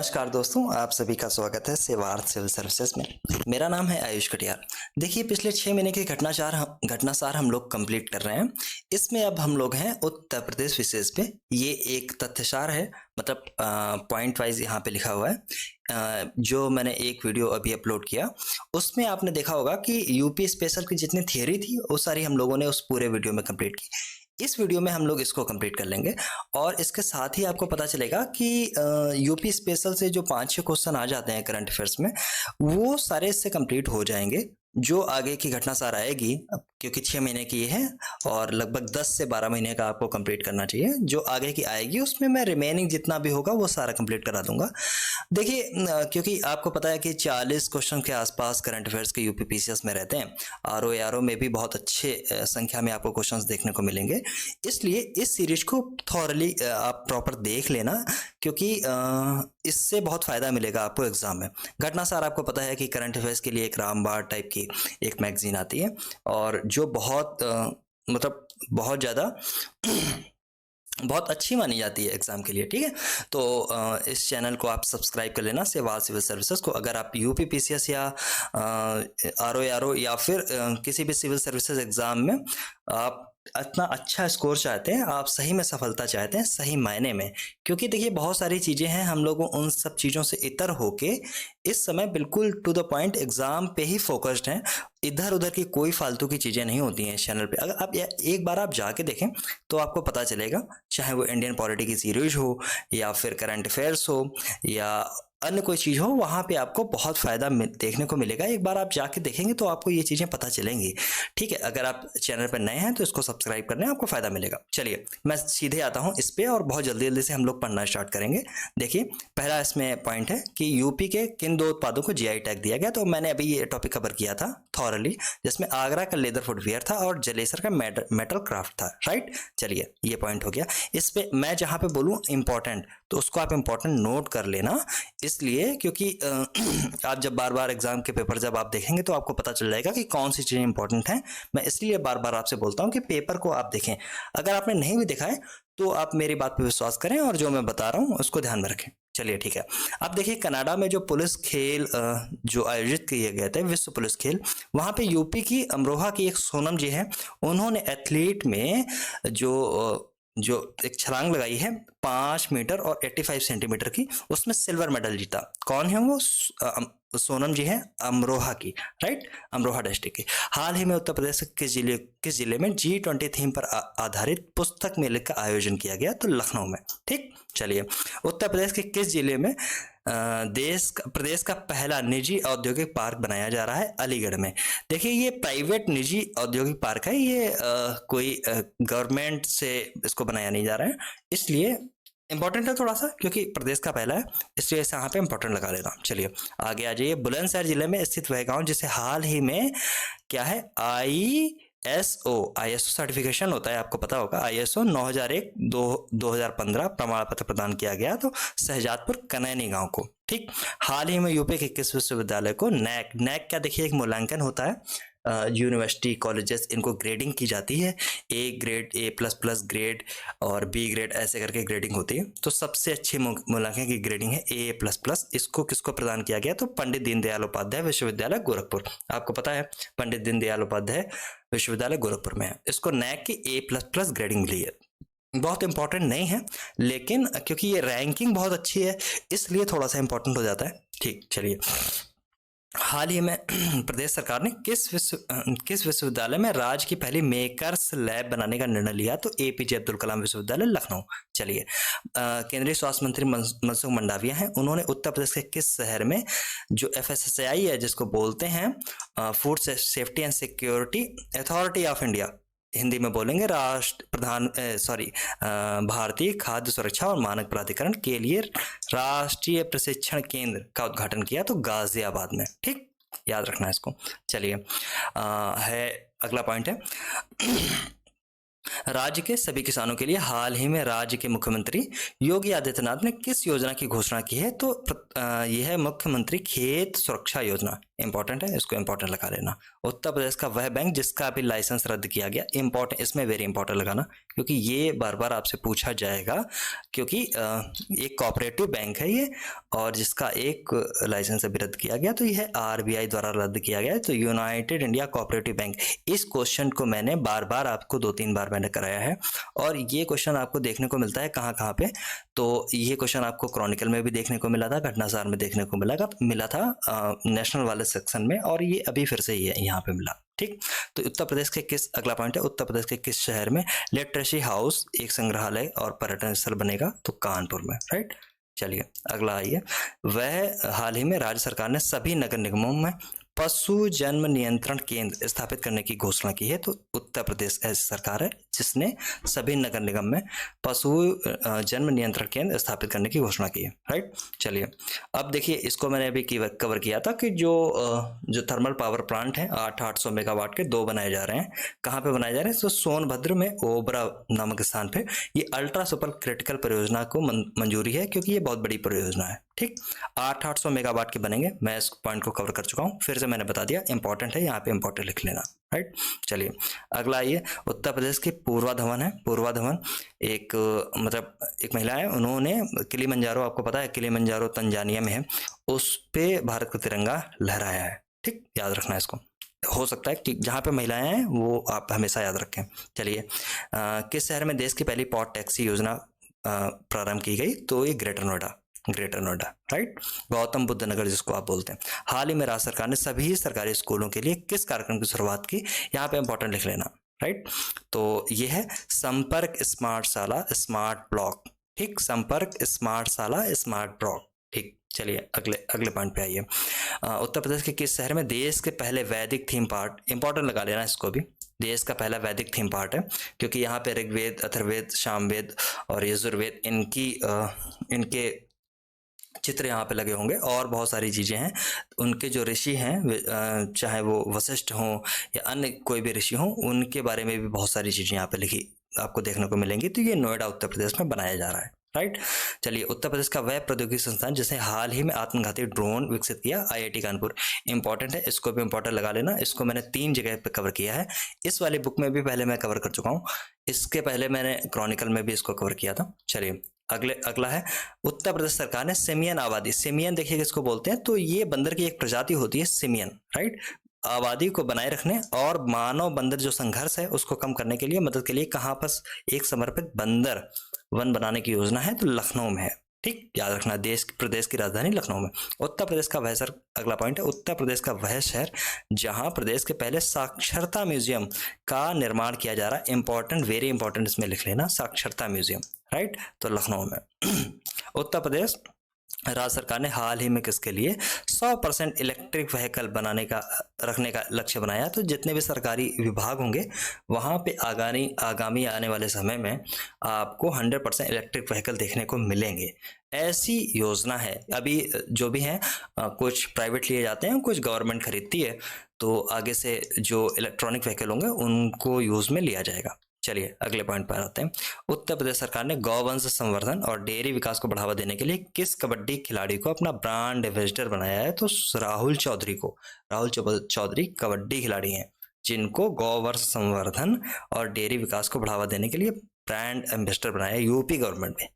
नमस्कार दोस्तों, आप सभी का स्वागत है सेवार्थ सिविल सर्विसेज में। मेरा नाम है आयुष कटियार। देखिए, पिछले 6 महीने के घटनासार हम लोग कंप्लीट कर रहे हैं। इसमें अब हम लोग हैं उत्तर प्रदेश विशेष पे। ये एक तथ्यसार है, मतलब पॉइंट वाइज यहाँ पे लिखा हुआ है। जो मैंने एक वीडियो अभी अपलोड किया, उसमें आपने देखा होगा कि यूपी स्पेशल की जितनी थियरी थी वो सारी हम लोगों ने उस पूरे वीडियो में कंप्लीट की। इस वीडियो में हम लोग इसको कंप्लीट कर लेंगे और इसके साथ ही आपको पता चलेगा कि यूपी स्पेशल से जो 5-6 क्वेश्चन आ जाते हैं करंट अफेयर्स में, वो सारे इससे कंप्लीट हो जाएंगे। जो आगे की घटनासार आएगी, क्योंकि 6 महीने की है और लगभग 10 से 12 महीने का आपको कंप्लीट करना चाहिए। जो आगे की आएगी उसमें मैं रिमेनिंग जितना भी होगा वो सारा कंप्लीट करा दूंगा। देखिए, क्योंकि आपको पता है कि 40 क्वेश्चन के आसपास करंट अफेयर्स के यूपी पीसीएस में रहते हैं। आरओ में भी बहुत अच्छे संख्या में आपको क्वेश्चंस देखने को मिलेंगे। इसलिए इस सीरीज को थॉरली आप प्रॉपर देख लेना, क्योंकि इससे बहुत फायदा मिलेगा आपको एग्जाम में। घटनासार आपको पता है कि करंट अफेयर्स के लिए एक रामबाण टाइप की एक मैगजीन आती है और जो बहुत मतलब बहुत ज़्यादा बहुत अच्छी मानी जाती है एग्जाम के लिए। ठीक है, तो इस चैनल को आप सब्सक्राइब कर लेना, सेवार्थ सिविल सर्विसेज को। अगर आप यूपी पीसीएस या आरओ या फिर किसी भी सिविल सर्विसेज एग्जाम में आप इतना अच्छा स्कोर चाहते हैं, आप सही में सफलता चाहते हैं, सही मायने में, क्योंकि देखिए बहुत सारी चीज़ें हैं, हम लोगों उन सब चीज़ों से इतर होके इस समय बिल्कुल टू द पॉइंट एग्जाम पे ही फोकस्ड हैं। इधर उधर की कोई फालतू की चीज़ें नहीं होती हैं इस चैनल पे। अगर आप एक बार आप जाके देखें तो आपको पता चलेगा, चाहे वो इंडियन पॉलिटी की सीरीज हो या फिर करंट अफेयर्स हो या अन्य कोई चीज़ हो, वहाँ पे आपको बहुत फ़ायदा देखने को मिलेगा। एक बार आप जाके देखेंगे तो आपको ये चीज़ें पता चलेंगी। ठीक है, अगर आप चैनल पर नए हैं तो इसको सब्सक्राइब करने आपको फ़ायदा मिलेगा। चलिए, मैं सीधे आता हूँ इस पे और बहुत जल्दी जल्दी से हम लोग पढ़ना स्टार्ट करेंगे। देखिए, पहला इसमें पॉइंट है कि यूपी के किन 2 उत्पादों को जीआई टैग दिया गया। तो मैंने अभी ये टॉपिक कवर किया था थॉरली, जिसमें आगरा का लेदर फुटवियर था और जलेसर का मेटल क्राफ्ट था। राइट, चलिए ये पॉइंट हो गया। इस पे मैं जहाँ पे बोलूँ इंपॉर्टेंट, तो उसको आप इंपॉर्टेंट नोट कर लेना, इसलिए क्योंकि आप जब बार बार एग्जाम के पेपर जब आप देखेंगे तो आपको पता चल जाएगा कि कौन सी चीज़ें इंपॉर्टेंट हैं। मैं इसलिए बार बार आपसे बोलता हूँ कि पेपर को आप देखें। अगर आपने नहीं भी देखा है तो आप मेरी बात पे विश्वास करें और जो मैं बता रहा हूँ उसको ध्यान में रखें। चलिए ठीक है, अब देखिए कनाडा में जो पुलिस खेल जो आयोजित किए गए थे, विश्व पुलिस खेल, वहाँ पे यूपी की अमरोहा की एक सोनम जी है, उन्होंने एथलीट में जो एक छलांग लगाई है 5 मीटर और 85 सेंटीमीटर की, उसमें सिल्वर मेडल जीता। कौन है वो? सोनम जी हैं अमरोहा की। राइट, अमरोहा डिस्ट्रिक्ट की। हाल ही में उत्तर प्रदेश के किस जिले में G20 थीम पर आधारित पुस्तक मेले का आयोजन किया गया? तो लखनऊ में। ठीक, चलिए, उत्तर प्रदेश के किस जिले में प्रदेश का पहला निजी औद्योगिक पार्क बनाया जा रहा है? अलीगढ़ में। देखिए, ये प्राइवेट निजी औद्योगिक पार्क है, ये कोई गवर्नमेंट से इसको बनाया नहीं जा रहा है, इसलिए इंपॉर्टेंट है थोड़ा सा, क्योंकि प्रदेश का पहला है, इसलिए यहाँ पे इंपॉर्टेंट लगा देता हूँ। चलिए आगे आ जाइए। बुलंदशहर जिले में स्थित वह गांव जिसे हाल ही में क्या है, आईएसओ सर्टिफिकेशन होता है, आपको पता होगा, आईएसओ 9001-2015 प्रमाण पत्र प्रदान किया गया, तो शहजादपुर कनैनी गांव को। ठीक, हाल ही में यूपी के किस विश्वविद्यालय को नैक क्या, देखिए एक मूल्यांकन होता है, यूनिवर्सिटी कॉलेजेस, इनको ग्रेडिंग की जाती है, ए ग्रेड, A++ ग्रेड और बी ग्रेड, ऐसे करके ग्रेडिंग होती है। तो सबसे अच्छी मूल्यांकन की ग्रेडिंग है A++। इसको किसको प्रदान किया गया? तो पंडित दीनदयाल उपाध्याय विश्वविद्यालय गोरखपुर। आपको पता है पंडित दीनदयाल उपाध्याय विश्वविद्यालय गोरखपुर में है, इसको नैक की A++ ग्रेडिंग मिली है। बहुत इंपॉर्टेंट नहीं है, लेकिन क्योंकि ये रैंकिंग बहुत अच्छी है इसलिए थोड़ा सा इंपॉर्टेंट हो जाता है। ठीक, चलिए, हाल ही में प्रदेश सरकार ने किस विश्वविद्यालय में राज्य की पहली मेकर्स लैब बनाने का निर्णय लिया? तो APJ अब्दुल कलाम विश्वविद्यालय लखनऊ। चलिए, केंद्रीय स्वास्थ्य मंत्री मनसुख मंडाविया हैं, उन्होंने उत्तर प्रदेश के किस शहर में जो FSSAI है, जिसको बोलते हैं food safety and security authority of India, Hindi में बोलेंगे भारतीय खाद्य सुरक्षा और मानक प्राधिकरण के लिए राष्ट्रीय प्रशिक्षण केंद्र का उद्घाटन किया? तो गाजियाबाद में। ठीक, याद रखना है इसको। चलिए, है अगला पॉइंट है राज्य के सभी किसानों के लिए हाल ही में राज्य के मुख्यमंत्री योगी आदित्यनाथ ने किस योजना की घोषणा की है? तो यह है मुख्यमंत्री खेत सुरक्षा योजना। इंपॉर्टेंट है, इसको इंपॉर्टेंट लगा लेना। उत्तर प्रदेश का वह बैंक जिसका अभी लाइसेंस रद्द किया गया, इंपॉर्टेंट, इसमें वेरी इंपॉर्टेंट लगाना, क्योंकि ये बार बार आपसे पूछा जाएगा, क्योंकि एक कोऑपरेटिव बैंक है ये, और जिसका एक लाइसेंस अभी रद्द किया गया, तो यह आरबीआई द्वारा रद्द किया गया है, तो यूनाइटेड इंडिया कोऑपरेटिव बैंक। इस क्वेश्चन को मैंने बार बार आपको 2-3 बार मैंने कराया है, और ये क्वेश्चन आपको देखने को मिलता है कहाँ कहाँ पे, तो ये क्वेश्चन आपको क्रॉनिकल में भी देखने को मिला था, घटनासार में देखने को मिला था नेशनल वाले सेक्शन में, और ये अभी फिर से ये यहाँ पे मिला। ठीक, तो उत्तर प्रदेश के किस, अगला पॉइंट है, उत्तर प्रदेश के किस शहर में लिटरेसी हाउस, एक संग्रहालय और पर्यटन स्थल बनेगा, तो कानपुर में। राइट, चलिए अगला आइए। वह हाल ही में राज्य सरकार ने सभी नगर निगमों में पशु जन्म नियंत्रण केंद्र स्थापित करने की घोषणा की है, तो उत्तर प्रदेश ऐसी सरकार है जिसने सभी नगर निगम में पशु जन्म नियंत्रण केंद्र स्थापित करने की घोषणा की है। राइट, चलिए अब देखिए, इसको मैंने अभी कवर किया था कि जो थर्मल पावर प्लांट है 800 मेगावाट के 2 बनाए जा रहे हैं। कहाँ पे बनाए जा रहे हैं, तो सोनभद्र में ओबरा नामक स्थान पे। ये अल्ट्रा सुपर क्रिटिकल परियोजना को मंजूरी है, क्योंकि ये बहुत बड़ी परियोजना है। ठीक, 800 मेगावाट के बनेंगे। मैं इस पॉइंट को कवर कर चुका हूँ, फिर से मैंने बता दिया, इंपॉर्टेंट है, यहाँ पे इंपॉर्टेंट लिख लेना। राइट, चलिए अगला आइए। उत्तर प्रदेश की पूर्वा धवन है, पूर्वा धवन एक मतलब एक महिला है, उन्होंने किलिमंजारो, आपको पता है किलिमंजारो तंजानिया में है, उस पे भारत का तिरंगा लहराया है। ठीक, याद रखना इसको, हो सकता है कि जहाँ पे महिलाएं हैं वो आप हमेशा याद रखें। चलिए किस शहर में देश की पहली पॉड टैक्सी योजना प्रारंभ की गई, तो ये greater Noida, greater Noida. Right, Gautam Buddh Nagar जिसको आप बोलते हैं। हाल ही में राज्य सरकार ने सभी सरकारी स्कूलों के लिए किस कार्यक्रम की शुरुआत की, यहाँ पे इंपॉर्टेंट लिख लेना। राइट, तो ये है संपर्क स्मार्ट शाला स्मार्ट ब्लॉक। ठीक, संपर्क स्मार्ट शाला स्मार्ट ब्लॉक। ठीक, चलिए अगले पॉइंट पे आइए। उत्तर प्रदेश के किस शहर में देश के पहले वैदिक थीम पार्क, इंपॉर्टेंट लगा लेना इसको भी, देश का पहला वैदिक थीम पार्ट है, क्योंकि यहाँ पे ऋग्वेद, अथर्ववेद, सामवेद और यजुर्वेद इनके चित्र यहाँ पे लगे होंगे, और बहुत सारी चीज़ें हैं। उनके जो ऋषि हैं, चाहे वो वशिष्ठ हों या अन्य कोई भी ऋषि हों, उनके बारे में भी बहुत सारी चीज़ें यहाँ पे लिखी आपको देखने को मिलेंगी। तो ये नोएडा उत्तर प्रदेश में बनाया जा रहा है। राइट, चलिए उत्तर प्रदेश का वह प्रौद्योगिकी संस्थान जिसने हाल ही में आत्मघाती ड्रोन विकसित किया, आईआईटी कानपुर। इंपॉर्टेंट है, इसको भी इंपॉर्टेंट लगा लेना। इसको मैंने 3 जगह पे कवर किया है, इस वाली बुक में भी पहले मैं कवर कर चुका हूँ, इसके पहले मैंने क्रॉनिकल में भी इसको कवर किया था। चलिए अगला है, उत्तर प्रदेश सरकार ने सिमियन आबादी, सिमियन देखिए किसको बोलते हैं, तो ये बंदर की एक प्रजाति होती है सिमियन। राइट, आबादी को बनाए रखने और मानव बंदर जो संघर्ष है उसको कम करने के लिए, मदद के लिए कहाँ पर एक समर्पित बंदर वन बनाने की योजना है, तो लखनऊ में है। ठीक, याद रखना, प्रदेश की राजधानी लखनऊ में। उत्तर प्रदेश का वह शहर, अगला पॉइंट है, उत्तर प्रदेश का वह शहर जहां प्रदेश के पहले साक्षरता म्यूजियम का निर्माण किया जा रहा है। इंपॉर्टेंट, वेरी इंपॉर्टेंट, इसमें लिख लेना, साक्षरता म्यूजियम। राइट, तो लखनऊ में। उत्तर प्रदेश राज्य सरकार ने हाल ही में किसके लिए 100% इलेक्ट्रिक व्हीकल रखने का लक्ष्य बनाया, तो जितने भी सरकारी विभाग होंगे वहां पे आगामी आने वाले समय में आपको 100% इलेक्ट्रिक व्हीकल देखने को मिलेंगे। ऐसी योजना है, अभी जो भी हैं कुछ प्राइवेट लिए जाते हैं, कुछ गवर्नमेंट खरीदती है, तो आगे से जो इलेक्ट्रॉनिक व्हीकल होंगे उनको यूज में लिया जाएगा। चलिए अगले पॉइंट पर आते हैं। उत्तर प्रदेश सरकार ने गौवंश संवर्धन और डेयरी विकास को बढ़ावा देने के लिए किस कबड्डी खिलाड़ी को अपना ब्रांड एम्बेसडर बनाया है, तो राहुल चौधरी कबड्डी खिलाड़ी हैं जिनको गौवंश संवर्धन और डेयरी विकास को बढ़ावा देने के लिए ब्रांड एम्बेसडर बनाया है यूपी गवर्नमेंट में।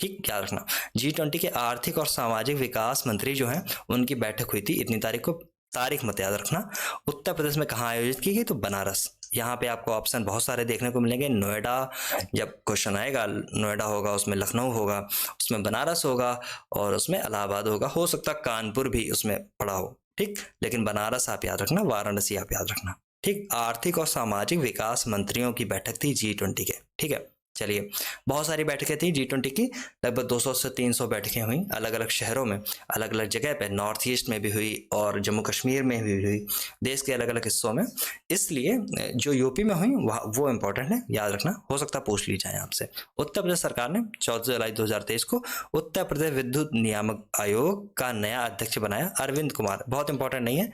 ठीक, क्या रखना। G20 के आर्थिक और सामाजिक विकास मंत्री जो हैं उनकी बैठक हुई थी इतनी तारीख को, तारीख मत याद रखना। उत्तर प्रदेश में कहाँ आयोजित की गई, तो बनारस। यहाँ पे आपको ऑप्शन बहुत सारे देखने को मिलेंगे। नोएडा, जब क्वेश्चन आएगा नोएडा होगा, उसमें लखनऊ होगा, उसमें बनारस होगा और उसमें इलाहाबाद होगा, हो सकता है कानपुर भी उसमें पड़ा हो। ठीक, लेकिन बनारस आप याद रखना, वाराणसी आप याद रखना। ठीक, आर्थिक और सामाजिक विकास मंत्रियों की बैठक थी G20 के। ठीक है, चलिए बहुत सारी बैठकें थी G20 की, लगभग 200 से 300 बैठकें हुई अलग अलग शहरों में, अलग अलग जगह पे, नॉर्थ ईस्ट में भी हुई और जम्मू कश्मीर में भी हुई, देश के अलग अलग हिस्सों में। इसलिए जो यूपी में हुई वो इंपॉर्टेंट है, याद रखना, हो सकता है पूछ ली जाए आपसे। उत्तर प्रदेश सरकार ने 14 जुलाई 2023 को उत्तर प्रदेश विद्युत नियामक आयोग का नया अध्यक्ष बनाया, अरविंद कुमार। बहुत इंपॉर्टेंट नहीं है,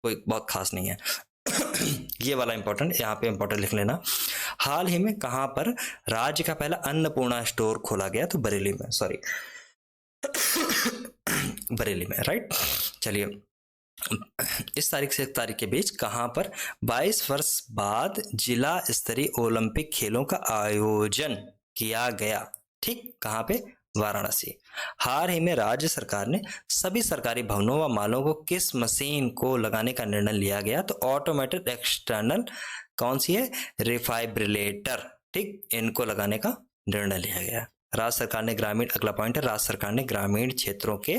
कोई बहुत खास नहीं है। ये वाला इंपॉर्टेंट, यहाँ पे इंपॉर्टेंट लिख लेना। हाल ही में कहां पर राज्य का पहला अन्नपूर्णा स्टोर खोला गया, तो बरेली में, बरेली में। राइट, चलिए इस तारीख से इस तारीख के बीच कहाँ पर 22 वर्ष बाद जिला स्तरीय ओलंपिक खेलों का आयोजन किया गया। ठीक, कहाँ पे? वाराणसी। हाल ही में राज्य सरकार ने सभी सरकारी भवनों व मालों को किस मशीन को लगाने का निर्णय लिया गया? तो ऑटोमेटेड एक्सटर्नल कौन सी है? रिफाइब्रिलेटर। ठीक, इनको लगाने का निर्णय लिया गया। राज्य सरकार ने ग्रामीण, अगला पॉइंट है, राज्य सरकार ने ग्रामीण क्षेत्रों के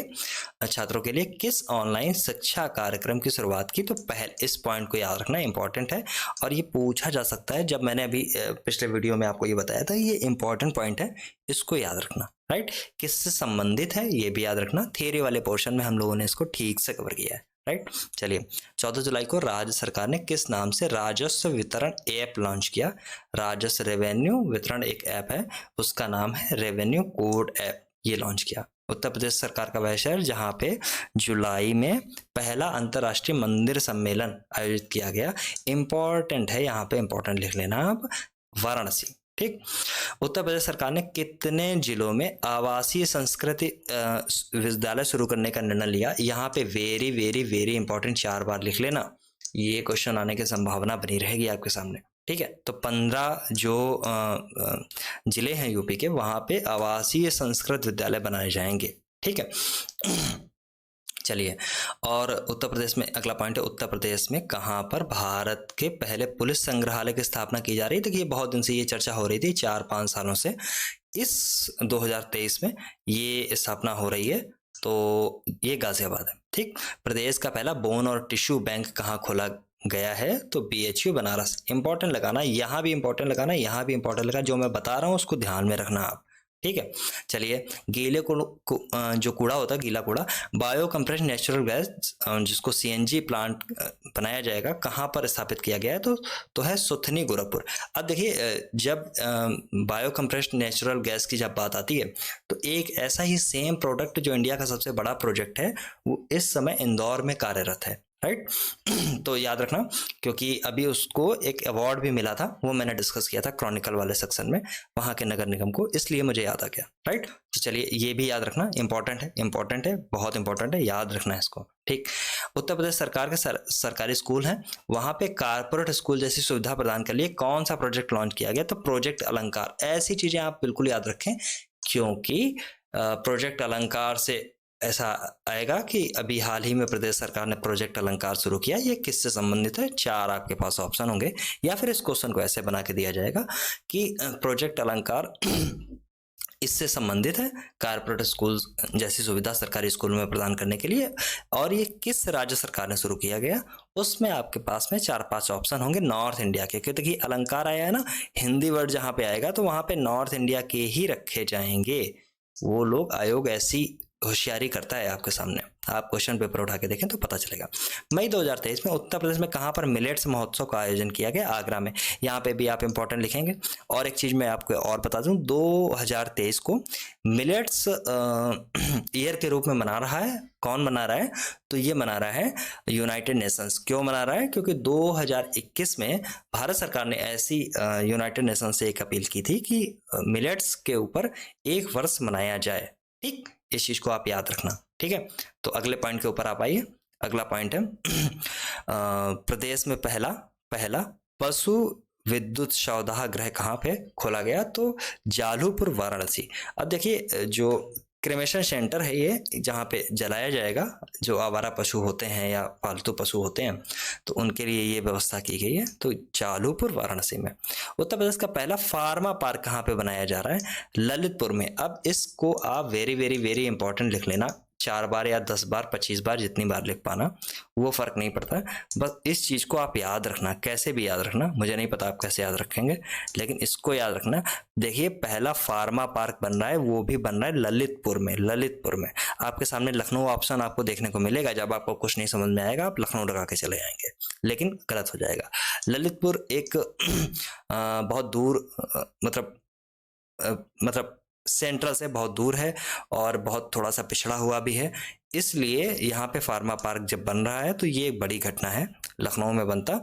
छात्रों के लिए किस ऑनलाइन शिक्षा कार्यक्रम की शुरुआत की? तो पहल, इस पॉइंट को याद रखना इंपॉर्टेंट है और ये पूछा जा सकता है। जब मैंने अभी पिछले वीडियो में आपको ये बताया था, ये इंपॉर्टेंट पॉइंट है, इसको याद रखना। राइट, किससे संबंधित है ये भी याद रखना। थियरी वाले पोर्शन में हम लोगों ने इसको ठीक से कवर किया है। राइट, चलिए 14 जुलाई को राज्य सरकार ने किस नाम से राजस्व वितरण ऐप लॉन्च किया? राजस्व रेवेन्यू वितरण एक ऐप है, उसका नाम है रेवेन्यू कोड ऐप, ये लॉन्च किया। उत्तर प्रदेश सरकार का वह शहर जहां पे जुलाई में पहला अंतर्राष्ट्रीय मंदिर सम्मेलन आयोजित किया गया। इंपॉर्टेंट है, यहाँ पे इंपॉर्टेंट लिख लेना आप, वाराणसी। ठीक, उत्तर प्रदेश सरकार ने कितने जिलों में आवासीय संस्कृति विद्यालय शुरू करने का निर्णय लिया? यहाँ पे वेरी वेरी वेरी इंपॉर्टेंट 4 बार लिख लेना, ये क्वेश्चन आने की संभावना बनी रहेगी आपके सामने। ठीक है, तो 15 जो जिले हैं यूपी के, वहां पे आवासीय संस्कृत विद्यालय बनाए जाएंगे। ठीक है, चलिए, और उत्तर प्रदेश में अगला पॉइंट है, उत्तर प्रदेश में कहाँ पर भारत के पहले पुलिस संग्रहालय की स्थापना की जा रही है? देखिए बहुत दिन से ये चर्चा हो रही थी, 4-5 सालों से। इस 2023 में ये स्थापना हो रही है, तो ये गाजियाबाद है। ठीक, प्रदेश का पहला बोन और टिश्यू बैंक कहाँ खोला गया है? तो BHU बनारस। इंपॉर्टेंट लगाना, यहाँ भी इंपॉर्टेंट लगाना, यहाँ भी इंपॉर्टेंट लगाना, जो मैं बता रहा हूँ उसको ध्यान में रखना आप। ठीक है, चलिए, गीले जो कूड़ा होता है, गीला कूड़ा, बायो कंप्रेस्ड नेचुरल गैस, जिसको CNG प्लांट बनाया जाएगा, कहाँ पर स्थापित किया गया है? तो है सुथनी, गोरखपुर। अब देखिए, जब बायो कंप्रेस्ड नेचुरल गैस की जब बात आती है, तो एक ऐसा ही सेम प्रोडक्ट जो इंडिया का सबसे बड़ा प्रोजेक्ट है, वो इस समय इंदौर में कार्यरत है। राइट, तो याद रखना, क्योंकि अभी उसको एक अवार्ड भी मिला था, वो मैंने डिस्कस किया था क्रॉनिकल वाले सेक्शन में, वहां के नगर निगम को, इसलिए मुझे याद आ गया। राइट, तो चलिए, ये भी याद रखना, इंपॉर्टेंट है, इंपॉर्टेंट है, बहुत इंपॉर्टेंट है, याद रखना है इसको। ठीक, उत्तर प्रदेश सरकार के सरकारी स्कूल हैं, वहां पे कारपोरेट स्कूल जैसी सुविधा प्रदान के लिए कौन सा प्रोजेक्ट लॉन्च किया गया? तो प्रोजेक्ट अलंकार। ऐसी चीजें आप बिल्कुल याद रखें, क्योंकि प्रोजेक्ट अलंकार से ऐसा आएगा कि अभी हाल ही में प्रदेश सरकार ने प्रोजेक्ट अलंकार शुरू किया। ये किससे संबंधित है? 4 आपके पास ऑप्शन होंगे, या फिर इस क्वेश्चन को ऐसे बना के दिया जाएगा कि प्रोजेक्ट अलंकार इससे संबंधित है, कारपोरेट स्कूल जैसी सुविधा सरकारी स्कूल में प्रदान करने के लिए, और ये किस राज्य सरकार ने शुरू किया गया? उसमें आपके पास में 4-5 ऑप्शन होंगे नॉर्थ इंडिया के, क्योंकि देखिए अलंकार आया है ना, हिंदी वर्ड जहां पे आएगा तो वहां पे नॉर्थ इंडिया के ही रखे जाएंगे। वो लोग, आयोग ऐसी होशियारी करता है आपके सामने, आप क्वेश्चन पेपर उठा के देखें तो पता चलेगा। मई 2023 में उत्तर प्रदेश में कहां पर मिलेट्स महोत्सव का आयोजन किया गया? आगरा में। यहाँ पे भी आप इंपॉर्टेंट लिखेंगे। और एक चीज मैं आपको और बता दूं, 2023 को मिलेट्स ईयर के रूप में मना रहा है। कौन मना रहा है? तो ये मना रहा है यूनाइटेड नेशंस। क्यों मना रहा है? क्योंकि 2021 में भारत सरकार ने ऐसी यूनाइटेड नेशन से एक अपील की थी कि मिलेट्स के ऊपर 1 वर्ष मनाया जाए। ठीक, इस चीज को आप याद रखना। ठीक है, तो अगले पॉइंट के ऊपर आप आइए। अगला पॉइंट है प्रदेश में पहला पशु विद्युत शवदाह गृह कहाँ पे खोला गया? तो जालूपुर, वाराणसी। अब देखिए, जो क्रेमेशन सेंटर है ये, जहाँ पे जलाया जाएगा जो आवारा पशु होते हैं या पालतू पशु होते हैं, तो उनके लिए ये व्यवस्था की गई है। तो जालूपुर, वाराणसी में। उत्तर प्रदेश का पहला फार्मा पार्क कहाँ पे बनाया जा रहा है? ललितपुर में। अब इसको आप वेरी वेरी वेरी इंपॉर्टेंट लिख लेना, 4 बार या 10 बार 25 बार, जितनी बार लिख पाना, वो फर्क नहीं पड़ता। बस इस चीज को आप याद रखना, कैसे भी याद रखना, मुझे नहीं पता आप कैसे याद रखेंगे, लेकिन इसको याद रखना। देखिए, पहला फार्मा पार्क बन रहा है, वो भी बन रहा है ललितपुर में। ललितपुर में आपके सामने लखनऊ ऑप्शन आपको देखने को मिलेगा। जब आपको कुछ नहीं समझ में आएगा, आप लखनऊ लगा के चले जाएंगे, लेकिन गलत हो जाएगा। ललितपुर एक बहुत दूर, मतलब सेंट्रल से बहुत दूर है और बहुत थोड़ा सा पिछड़ा हुआ भी है, इसलिए यहाँ पे फार्मा पार्क जब बन रहा है तो ये एक बड़ी घटना है। लखनऊ में बनता,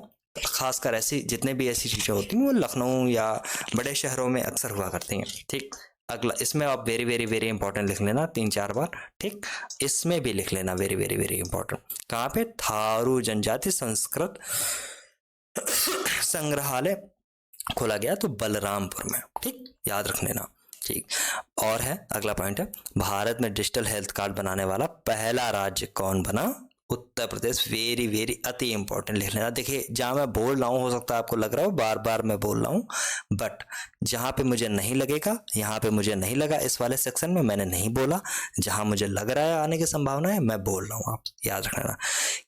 खासकर ऐसी जितने भी ऐसी चीजें होती हैं वो लखनऊ या बड़े शहरों में अक्सर हुआ करती हैं। ठीक, अगला इसमें आप वेरी वेरी वेरी इंपॉर्टेंट लिख लेना 3-4 बार, ठीक। इसमें भी लिख लेना वेरी वेरी वेरी इंपॉर्टेंट। कहाँ पे? थारू जनजाति संस्कृत संग्रहालय खोला गया तो बलरामपुर में, ठीक, याद रख लेना, ठीक। और है अगला पॉइंट है, भारत में डिजिटल हेल्थ कार्ड बनाने वाला पहला राज्य कौन बना? उत्तर प्रदेश। वेरी वेरी अति इंपॉर्टेंट लिख लेना। देखिए जहां मैं बोल रहा हूँ, हो सकता है आपको लग रहा हो बार बार मैं बोल रहा हूँ, बट जहां पे मुझे नहीं लगेगा, यहाँ पे मुझे नहीं लगा इस वाले सेक्शन में मैंने नहीं बोला, जहां मुझे लग रहा है आने की संभावना है मैं बोल रहा हूँ, आप याद रखना।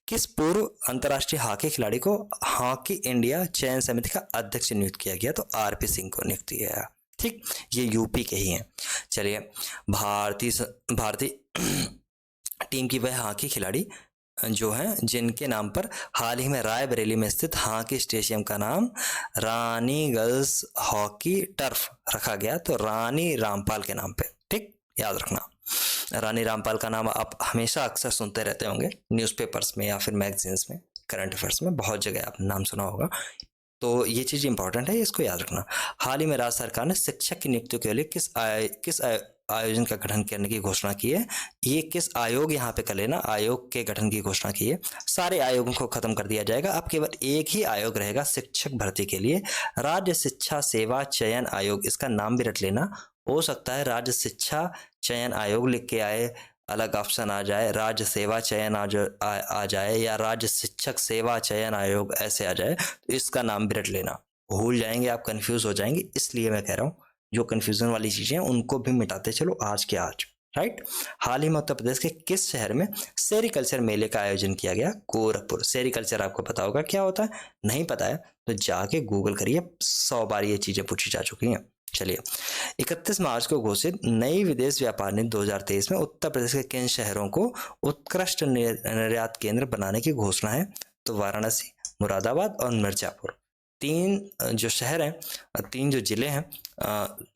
किस पूर्व अंतर्राष्ट्रीय हॉकी खिलाड़ी को हॉकी इंडिया चयन समिति का अध्यक्ष नियुक्त किया गया? तो आरपी सिंह को नियुक्त किया गया, ठीक। ये यूपी के ही हैं। चलिए, भारतीय टीम की वह हॉकी खिलाड़ी जो है जिनके नाम पर हाल ही में रायबरेली में स्थित हॉकी स्टेडियम का नाम रानी गर्ल्स हॉकी टर्फ रखा गया, तो रानी रामपाल के नाम पे, ठीक, याद रखना। रानी रामपाल का नाम आप हमेशा अक्सर सुनते रहते होंगे न्यूज़पेपर्स में या फिर मैगजीन्स में, करंट अफेयर्स में, बहुत जगह आपने नाम सुना होगा, तो ये चीज़ इंपॉर्टेंट है, इसको याद रखना। हाल ही में राज्य सरकार ने शिक्षक की नियुक्ति के लिए किस आयोजन का गठन करने की घोषणा की है? ये किस आयोग, यहाँ पे कर लेना, आयोग के गठन की घोषणा की है। सारे आयोगों को खत्म कर दिया जाएगा, अब केवल एक ही आयोग रहेगा शिक्षक भर्ती के लिए, राज्य शिक्षा सेवा चयन आयोग, इसका नाम भी रट लेना। हो सकता है राज्य शिक्षा चयन आयोग लिख के आए, अलग ऑप्शन आ जाए, राज्य सेवा चयन आ जाए, या राज्य शिक्षक सेवा चयन आयोग ऐसे आ जाए, तो इसका नाम भी रट लेना। भूल जाएंगे आप, कंफ्यूज हो जाएंगे, इसलिए मैं कह रहा हूँ जो कंफ्यूजन वाली चीजें हैं उनको भी मिटाते चलो आज के आज, राइट। हाल ही में उत्तर प्रदेश के किस शहर में सेरिकल्चर मेले का आयोजन किया गया? गोरखपुर। सेरिकल्चर आपको पता होगा क्या होता है, नहीं पता है तो जाके गूगल करिए, 100 बार ये चीजें पूछी जा चुकी हैं। चलिए, 31 मार्च को घोषित नई विदेश व्यापार नीति 2023 में उत्तर प्रदेश के किन शहरों को उत्कृष्ट निर्यात केंद्र बनाने की घोषणा है? तो वाराणसी, मुरादाबाद और मिर्जापुर। 3 जो शहर हैं, 3 जो जिले हैं,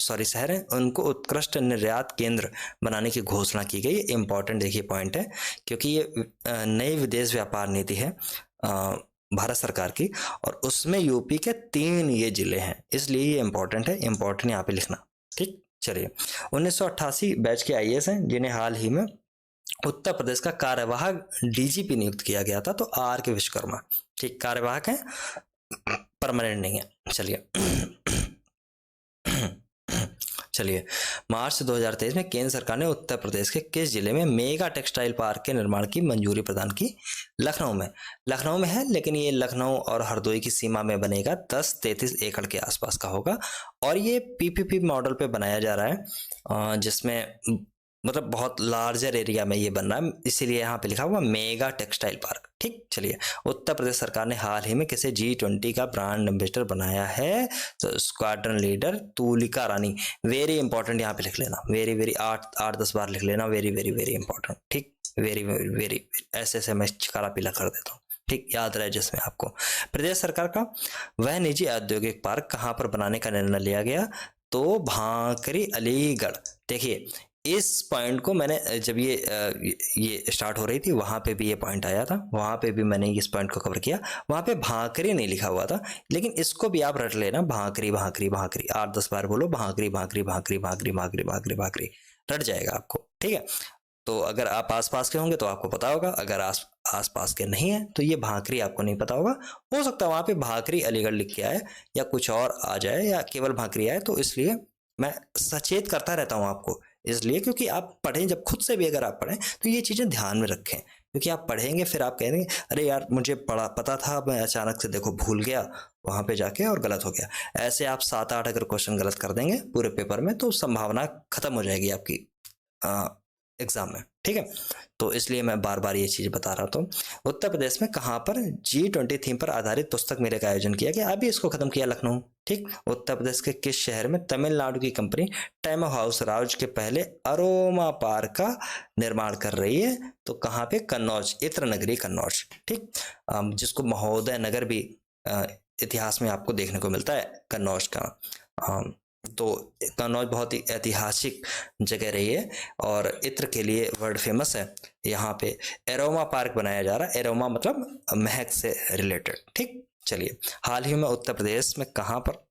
शहर हैं, उनको उत्कृष्ट निर्यात केंद्र बनाने की घोषणा की गई। इंपॉर्टेंट देखिए पॉइंट है, क्योंकि ये नई विदेश व्यापार नीति है भारत सरकार की, और उसमें यूपी के 3 ये जिले हैं, इसलिए ये इंपॉर्टेंट है, इंपॉर्टेंट यहाँ पे लिखना, ठीक। चलिए, 1988 बैच के आईएएस हैं जिन्हें हाल ही में उत्तर प्रदेश का कार्यवाहक डीजीपी नियुक्त किया गया था, तो आर के विश्वकर्मा, ठीक, कार्यवाहक है, परमानेंट नहीं है। चलिए, मार्च 2023 में केंद्र सरकार ने उत्तर प्रदेश के किस जिले में मेगा टेक्सटाइल पार्क के निर्माण की मंजूरी प्रदान की? लखनऊ में है, लेकिन ये लखनऊ और हरदोई की सीमा में बनेगा, 10-33 एकड़ के आसपास का होगा, और ये पीपीपी मॉडल पे बनाया जा रहा है, जिसमें मतलब बहुत लार्जर एरिया में ये बन रहा है, इसीलिए यहाँ पे लिखा हुआ मेगा टेक्सटाइल पार्क, ठीक। चलिए, उत्तर प्रदेश सरकार ने हाल ही में किसे G20 का ब्रांड एम्बेसडर बनाया है? तो स्क्वाड्रन लीडर तुलिका रानी। वेरी इंपॉर्टेंट यहाँ पे लिख लेना, वेरी वेरी 8-10 बार लिख लेना, वेरी वेरी वेरी इंपॉर्टेंट, ठीक, वेरी वेरी वेरी, ऐसे मैं काला पीला कर देता हूँ, ठीक, याद रहे जिसमें आपको। प्रदेश सरकार का वह निजी औद्योगिक पार्क कहाँ पर बनाने का निर्णय लिया गया? तो भांकरी, अलीगढ़। देखिए, इस पॉइंट को मैंने जब ये स्टार्ट हो रही थी वहां पे भी ये पॉइंट आया था, वहां पे भी मैंने इस पॉइंट को कवर किया, वहां पे भांकरी नहीं लिखा हुआ था, लेकिन इसको भी आप रट लेना, भांकरी भांकरी भांकरी, 8-10 बार बोलो, भांकरी भांकरी भांकरी भांकरी भांकरी भांकरी भांकरी, रट जाएगा आपको, ठीक है। तो अगर आप आसपास के होंगे तो आपको पता होगा, अगर आसपास के नहीं है तो ये भांकरी आपको नहीं पता होगा, हो सकता है वहां पे भांकरी अलीगढ़ लिख के आए या कुछ और आ जाए या केवल भांकरी आए, तो इसलिए मैं सचेत करता रहता हूँ आपको, इसलिए क्योंकि आप पढ़ें, जब खुद से भी अगर आप पढ़ें तो ये चीज़ें ध्यान में रखें, क्योंकि आप पढ़ेंगे फिर आप कहेंगे अरे यार मुझे पता था, मैं अचानक से देखो भूल गया वहां पे जाके और गलत हो गया। ऐसे आप 7-8 अगर क्वेश्चन गलत कर देंगे पूरे पेपर में तो संभावना खत्म हो जाएगी आपकी एग्जाम में, ठीक है। तो इसलिए मैं बार बार ये चीज बता रहा था। उत्तर प्रदेश में कहाँ पर G20 थीम पर आधारित पुस्तक मेले का आयोजन किया गया? अभी इसको खत्म किया, लखनऊ, ठीक। उत्तर प्रदेश के किस शहर में तमिलनाडु की कंपनी टेमो हाउस राज्य के पहले अरोमा पार्क का निर्माण कर रही है? तो कहाँ पे? कन्नौज, इत्र नगरी कन्नौज, ठीक, जिसको महोदय नगर भी इतिहास में आपको देखने को मिलता है कन्नौज का। तो कन्नौज बहुत ही ऐतिहासिक जगह रही है और इत्र के लिए वर्ल्ड फेमस है। यहाँ पे एरोमा पार्क बनाया जा रहा है, एरोमा मतलब महक से रिलेटेड, ठीक। चलिए, हाल ही में उत्तर प्रदेश में कहाँ पर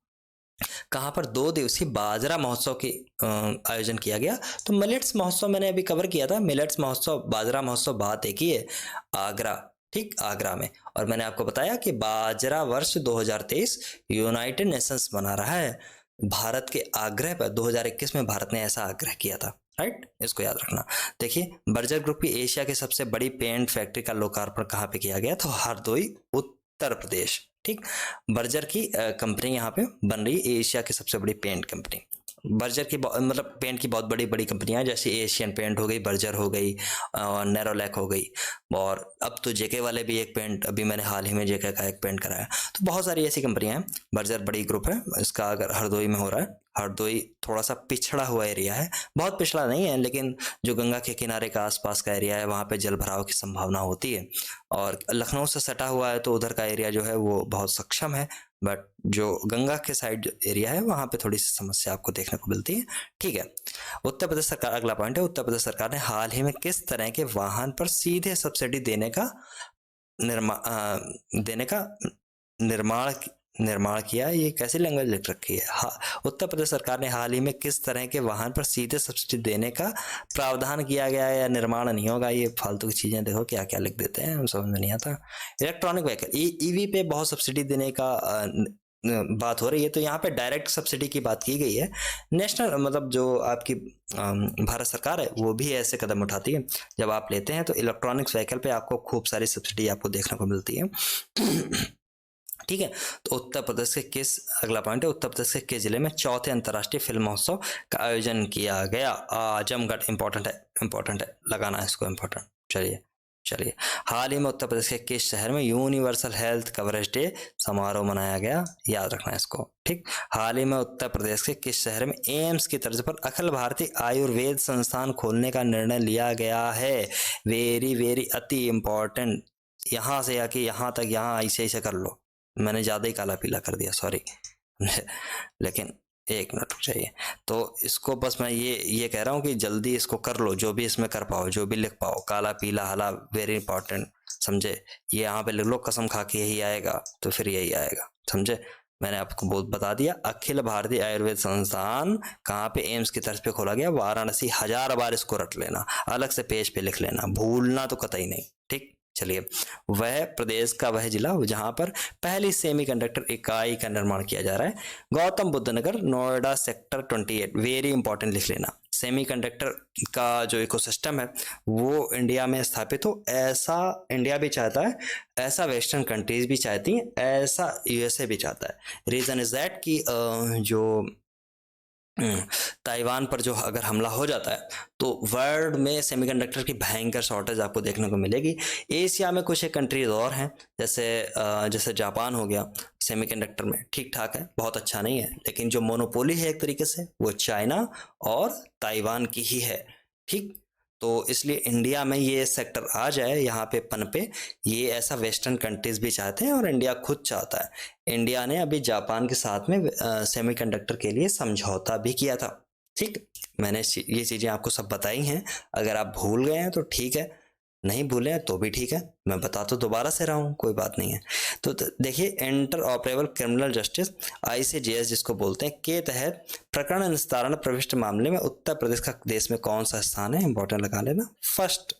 कहाँ पर 2 दिवसीय बाजरा महोत्सव की आयोजन किया गया। तो मिलेट्स महोत्सव मैंने अभी कवर किया था। मिलेट्स महोत्सव, बाजरा महोत्सव बात एक ही है, आगरा, ठीक, आगरा में। और मैंने आपको बताया कि बाजरा वर्ष 2023 यूनाइटेड नेशंस मना रहा है भारत के आग्रह पर। 2021 में भारत ने ऐसा आग्रह किया था, राइट, इसको याद रखना। देखिए, बर्जर ग्रुप की एशिया की सबसे बड़ी पेंट फैक्ट्री का लोकार्पण कहाँ पे किया गया? तो हरदोई, उत्तर प्रदेश, ठीक। बर्जर की कंपनी यहाँ पे बन रही है, एशिया की सबसे बड़ी पेंट कंपनी। बर्जर की मतलब पेंट की बहुत बड़ी बड़ी कंपनियां, जैसे एशियन पेंट हो गई, बर्जर हो गई, नेरोलैक हो गई, और अब तो जेके वाले भी एक पेंट, अभी मैंने हाल ही में जेके का एक पेंट कराया। तो बहुत सारी ऐसी कंपनियां हैं। बर्जर बड़ी ग्रुप है, इसका अगर हरदोई में हो रहा है। हरदोई थोड़ा सा पिछड़ा हुआ एरिया है, बहुत पिछड़ा नहीं है, लेकिन जो गंगा के किनारे का आसपास का एरिया है वहाँ पे जल भराव की संभावना होती है। और लखनऊ से सटा हुआ है तो उधर का एरिया जो है वो बहुत सक्षम है, बट जो गंगा के साइड एरिया है वहाँ पे थोड़ी सी समस्या आपको देखने को मिलती है, ठीक है। उत्तर प्रदेश सरकार, अगला पॉइंट है, उत्तर प्रदेश सरकार ने हाल ही में किस तरह के वाहन पर सीधे सब्सिडी देने का निर्माण किया? ये कैसी लैंग्वेज लिख रखी है? हाँ, उत्तर प्रदेश सरकार ने हाल ही में किस तरह के वाहन पर सीधे सब्सिडी देने का प्रावधान किया गया है, या निर्माण नहीं होगा? ये फालतू की चीजें देखो क्या क्या लिख देते हैं, हम समझ में नहीं आता। इलेक्ट्रॉनिक व्हीकल, ईवी पे बहुत सब्सिडी देने का बात हो रही है, तो यहाँ पे डायरेक्ट सब्सिडी की बात की गई है। नेशनल मतलब जो आपकी भारत सरकार है वो भी ऐसे कदम उठाती है। जब आप लेते हैं तो इलेक्ट्रॉनिक्स व्हीकल पे आपको खूब सारी सब्सिडी आपको देखने को मिलती है। ठीक है। तो उत्तर प्रदेश के किस, अगला पॉइंट है, उत्तर प्रदेश के किस जिले में चौथे अंतर्राष्ट्रीय फिल्म महोत्सव का आयोजन किया गया? आजमगढ़। इंपॉर्टेंट है, लगाना है इसको, इंपॉर्टेंट। चलिए, हाल ही में उत्तर प्रदेश के किस शहर में यूनिवर्सल हेल्थ कवरेज डे समारोह मनाया गया? याद रखना है इसको, ठीक। हाल ही में उत्तर प्रदेश के किस शहर में एम्स की तर्ज पर अखिल भारतीय आयुर्वेद संस्थान खोलने का निर्णय लिया गया है? वेरी वेरी अति इंपॉर्टेंट। यहाँ से आके यहाँ तक, यहाँ ऐसे कर लो, मैंने ज़्यादा ही काला पीला कर दिया, सॉरी। लेकिन एक मिनट रुक जाइए। तो इसको बस मैं ये कह रहा हूँ कि जल्दी इसको कर लो, जो भी इसमें कर पाओ, जो भी लिख पाओ, काला पीला हला, वेरी इंपॉर्टेंट, समझे? ये यहाँ पे लिख लो, कसम खा के यही आएगा तो फिर यही आएगा, समझे? मैंने आपको बहुत बता दिया। अखिल भारतीय आयुर्वेद संस्थान कहाँ पे? एम्स की तरफ पे खोला गया, वाराणसी। 1000 बार इसको रट लेना, अलग से पेज पे लिख लेना, भूलना तो कतई नहीं, ठीक। चलिए, वह प्रदेश का वह जिला जहां पर पहली सेमीकंडक्टर इकाई का निर्माण किया जा रहा है? गौतम बुद्ध नगर, नोएडा, सेक्टर 28। वेरी इंपॉर्टेंट लिख लेना। सेमीकंडक्टर का जो इकोसिस्टम है वो इंडिया में स्थापित हो, ऐसा इंडिया भी चाहता है, ऐसा वेस्टर्न कंट्रीज भी चाहती हैं, ऐसा यूएसए भी चाहता है। रीजन इज दैट कि जो ताइवान पर जो अगर हमला हो जाता है तो वर्ल्ड में सेमीकंडक्टर की भयंकर शॉर्टेज आपको देखने को मिलेगी। एशिया में कुछ एक कंट्रीज और हैं, जैसे जापान हो गया, सेमीकंडक्टर में ठीक ठाक है, बहुत अच्छा नहीं है, लेकिन जो मोनोपोली है एक तरीके से वो चाइना और ताइवान की ही है, ठीक। तो इसलिए इंडिया में ये सेक्टर आ जाए, यहाँ पे पनपे, ये ऐसा वेस्टर्न कंट्रीज भी चाहते हैं और इंडिया खुद चाहता है। इंडिया ने अभी जापान के साथ में सेमीकंडक्टर के लिए समझौता भी किया था, ठीक। मैंने ये चीज़ें आपको सब बताई हैं, अगर आप भूल गए हैं तो ठीक है, नहीं भूले हैं तो भी ठीक है, मैं बता तो दोबारा से रहा हूँ, कोई बात नहीं है। तो देखिए, inter operable criminal justice ICJS जिसको बोलते हैं, के तहत प्रकरण निस्तारण प्रविष्ट मामले में उत्तर प्रदेश का देश में कौन सा स्थान है? इंपॉर्टेंट लगा लेना, फर्स्ट,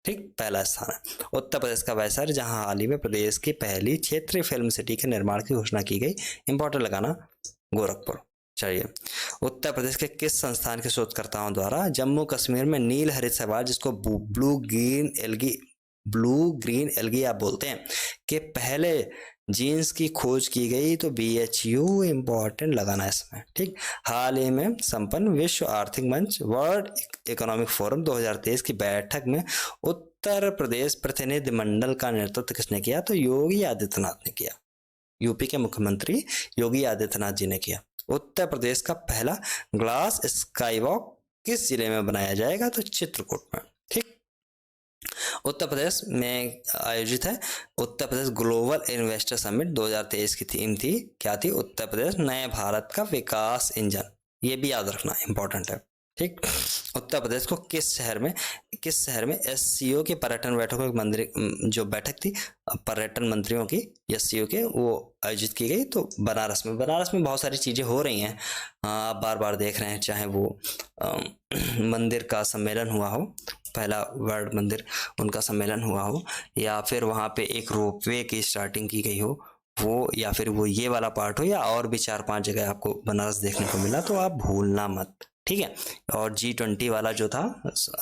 ठीक, पहला स्थान है उत्तर प्रदेश का वह शहर जहां हाल ही में प्रदेश की पहली क्षेत्रीय फिल्म सिटी के निर्माण की घोषणा की गई। इंपॉर्टेंट लगाना, गोरखपुर। चलिए, उत्तर प्रदेश के किस संस्थान के शोधकर्ताओं द्वारा जम्मू कश्मीर में नील हरित शैवाल, जिसको ब्लू ग्रीन एल्गी आप बोलते हैं, के पहले जीन्स की खोज की गई? तो BHU, इंपॉर्टेंट लगाना है इसमें, ठीक। हाल ही में संपन्न विश्व आर्थिक मंच, वर्ल्ड इकोनॉमिक फोरम 2023 की बैठक में उत्तर प्रदेश प्रतिनिधिमंडल का नेतृत्व किसने किया? तो योगी आदित्यनाथ ने किया, यूपी के मुख्यमंत्री योगी आदित्यनाथ जी ने किया। उत्तर प्रदेश का पहला ग्लास स्काईवॉक किस जिले में बनाया जाएगा? तो चित्रकूट में, ठीक। उत्तर प्रदेश में आयोजित है Uttar Pradesh global investor summit 2023 की थीम थी, क्या थी? उत्तर प्रदेश नए भारत का विकास इंजन। ये भी याद रखना, इंपॉर्टेंट है, ठीक। उत्तर प्रदेश को किस शहर में एससीओ के पर्यटन बैठकों की मंदिर जो बैठक थी पर्यटन मंत्रियों की एससीओ के, वो आयोजित की गई? तो बनारस में बहुत सारी चीजें हो रही हैं, आप बार बार देख रहे हैं, चाहे वो मंदिर का सम्मेलन हुआ हो, पहला वर्ल्ड मंदिर उनका सम्मेलन हुआ हो, या फिर वहाँ पे एक रोपवे की स्टार्टिंग की गई हो वो, या फिर वो ये वाला पार्ट हो, या और भी 4-5 जगह आपको बनारस देखने को मिला, तो आप भूलना मत, ठीक है। और G20 वाला जो था,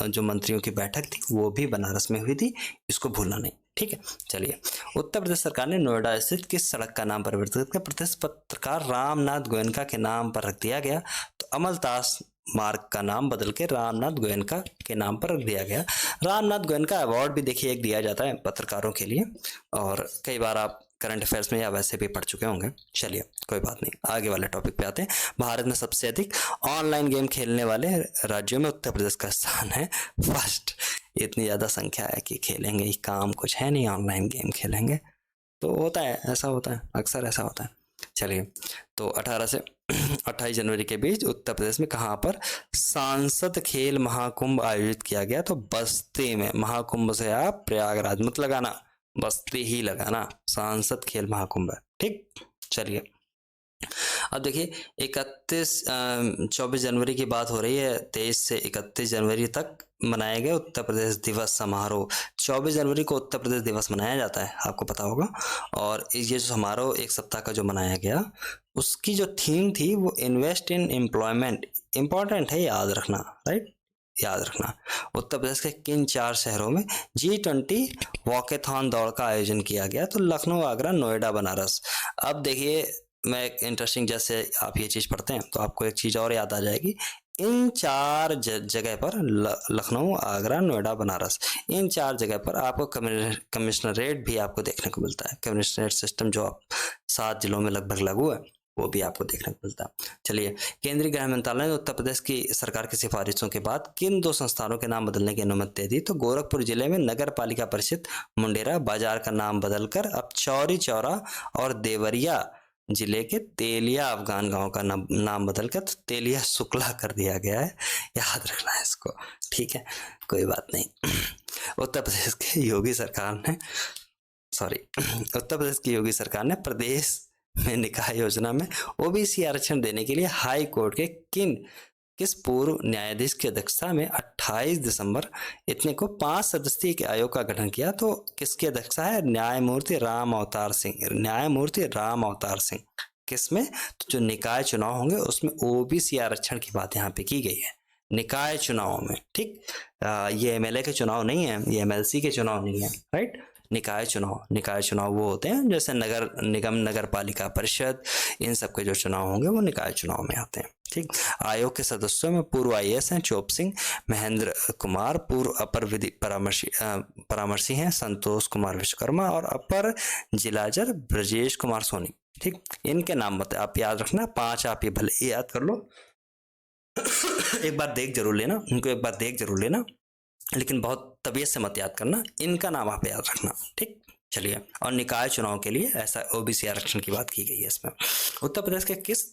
जो मंत्रियों की बैठक थी, वो भी बनारस में हुई थी, इसको भूलना नहीं, ठीक है। चलिए, उत्तर प्रदेश सरकार ने नोएडा स्थित किस सड़क का नाम परिवर्तित कर प्रदेश पत्रकार रामनाथ गोयनका के नाम पर रख दिया गया? तो अमलतास मार्ग का नाम बदल के रामनाथ गोयनका के नाम पर रख दिया गया। रामनाथ गोयनका अवार्ड भी देखिए एक दिया जाता है पत्रकारों के लिए, और कई बार आप करंट अफेयर्स में या वैसे भी पढ़ चुके होंगे। चलिए, कोई बात नहीं, आगे वाले टॉपिक पे आते हैं। भारत में सबसे अधिक ऑनलाइन गेम खेलने वाले राज्यों में उत्तर प्रदेश का स्थान है फर्स्ट। इतनी ज़्यादा संख्या है कि खेलेंगे ही, काम कुछ है नहीं, ऑनलाइन गेम खेलेंगे, तो होता है, ऐसा होता है, अक्सर ऐसा होता है। चलिए, तो 18 से 28 जनवरी के बीच उत्तर प्रदेश में कहाँ पर सांसद खेल महाकुंभ आयोजित किया गया? तो बस्ती में। महाकुंभ से आप प्रयागराज मत लगाना, बस्ती ही लगाना, सांसद खेल महाकुंभ है, ठीक। चलिए, अब देखिए 24 जनवरी की बात हो रही है, 23 से 31 जनवरी तक मनाए गए उत्तर प्रदेश दिवस समारोह। 24 जनवरी को उत्तर प्रदेश दिवस मनाया जाता है, आपको पता होगा। और ये जो समारोह एक सप्ताह का जो मनाया गया, उसकी जो थीम थी वो इन्वेस्ट इन एम्प्लॉयमेंट। इंपॉर्टेंट है, याद रखना, राइट, याद रखना। उत्तर प्रदेश के किन 4 शहरों में G20 वॉकेथॉन दौड़ का आयोजन किया गया? तो लखनऊ, आगरा, नोएडा, बनारस। अब देखिए, मैं एक इंटरेस्टिंग, जैसे आप ये चीज़ पढ़ते हैं तो आपको एक चीज़ और याद आ जाएगी। इन 4 जगह पर, लखनऊ, आगरा, नोएडा, बनारस, इन 4 जगह पर आपको कमिश्नरेट भी आपको देखने को मिलता है। कमिश्नरेट सिस्टम जो 7 जिलों में लगभग लागू है, वो भी आपको देखने को मिलता है। चलिए, केंद्रीय गृह मंत्रालय ने उत्तर प्रदेश की सरकार की सिफारिशों के बाद किन 2 संस्थानों के नाम बदलने की अनुमति दे दी? तो गोरखपुर जिले में नगर पालिका परिषद मुंडेरा बाजार का नाम बदलकर अब चौरी चौरा, और देवरिया जिले के तेलिया अफगान गांव का नाम बदलकर तो तेलिया शुक्ला कर दिया गया है। याद रखना है इसको, ठीक है, कोई बात नहीं। उत्तर प्रदेश की योगी सरकार ने प्रदेश में निकाय योजना में ओबीसी आरक्षण देने के लिए हाई कोर्ट के किस पूर्व न्यायाधीश की अध्यक्षता में 28 दिसंबर इतने को 5 सदस्यीय के आयोग का गठन किया? तो किसकी अध्यक्षता है? न्यायमूर्ति राम अवतार सिंह। किसमें? तो जो निकाय चुनाव होंगे उसमें ओबीसी आरक्षण की बात यहाँ पे की गई है, निकाय चुनाव में, ठीक। ये एमएलए के चुनाव नहीं है, ये एमएलसी के चुनाव नहीं है, राइट। निकाय चुनाव वो होते हैं जैसे नगर निगम, नगर पालिका परिषद, इन सब के जो चुनाव होंगे वो निकाय चुनाव में आते हैं, ठीक। आयोग के सदस्यों में पूर्व आईएएस हैं चोप सिंह महेंद्र कुमार, पूर्व अपर विधि परामर्शी हैं संतोष कुमार विश्वकर्मा, और अपर जिला जज ब्रजेश कुमार सोनी, ठीक। इनके नाम बताए, आप याद रखना, 5 आप ये भले याद कर लो। एक बार देख जरूर लेना इनको, एक बार देख जरूर लेना, लेकिन बहुत तबीयत से मत याद करना, इनका नाम आप याद रखना, ठीक। चलिए, और निकाय चुनाव के लिए ऐसा ओबीसी आरक्षण की बात की गई है इसमें। उत्तर प्रदेश के किस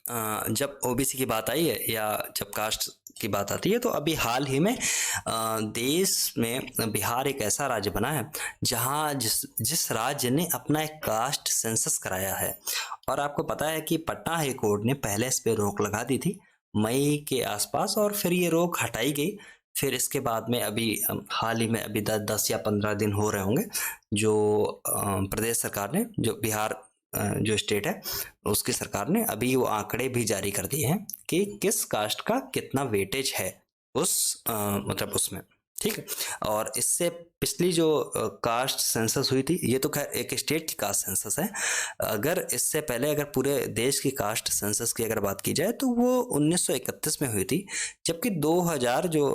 जब ओबीसी की बात आई है या जब कास्ट की बात आती है, तो अभी हाल ही में देश में बिहार एक ऐसा राज्य बना है जहां जिस राज्य ने अपना एक कास्ट सेंसस कराया है। और आपको पता है कि पटना हाई कोर्ट ने पहले इस पे रोक लगा दी थी मई के आसपास, और फिर ये रोक हटाई गई। फिर इसके बाद में अभी हाल ही में अभी 10 या 15 दिन हो रहे होंगे, जो प्रदेश सरकार ने, जो बिहार जो स्टेट है उसकी सरकार ने अभी वो आंकड़े भी जारी कर दिए हैं कि किस कास्ट का कितना वेटेज है उस मतलब उसमें, ठीक है। और इससे पिछली जो कास्ट सेंसस हुई थी, ये तो खैर एक स्टेट की कास्ट सेंसस है, अगर इससे पहले अगर पूरे देश की कास्ट सेंसस की अगर बात की जाए तो वो 1931 में हुई थी, जबकि 2000 जो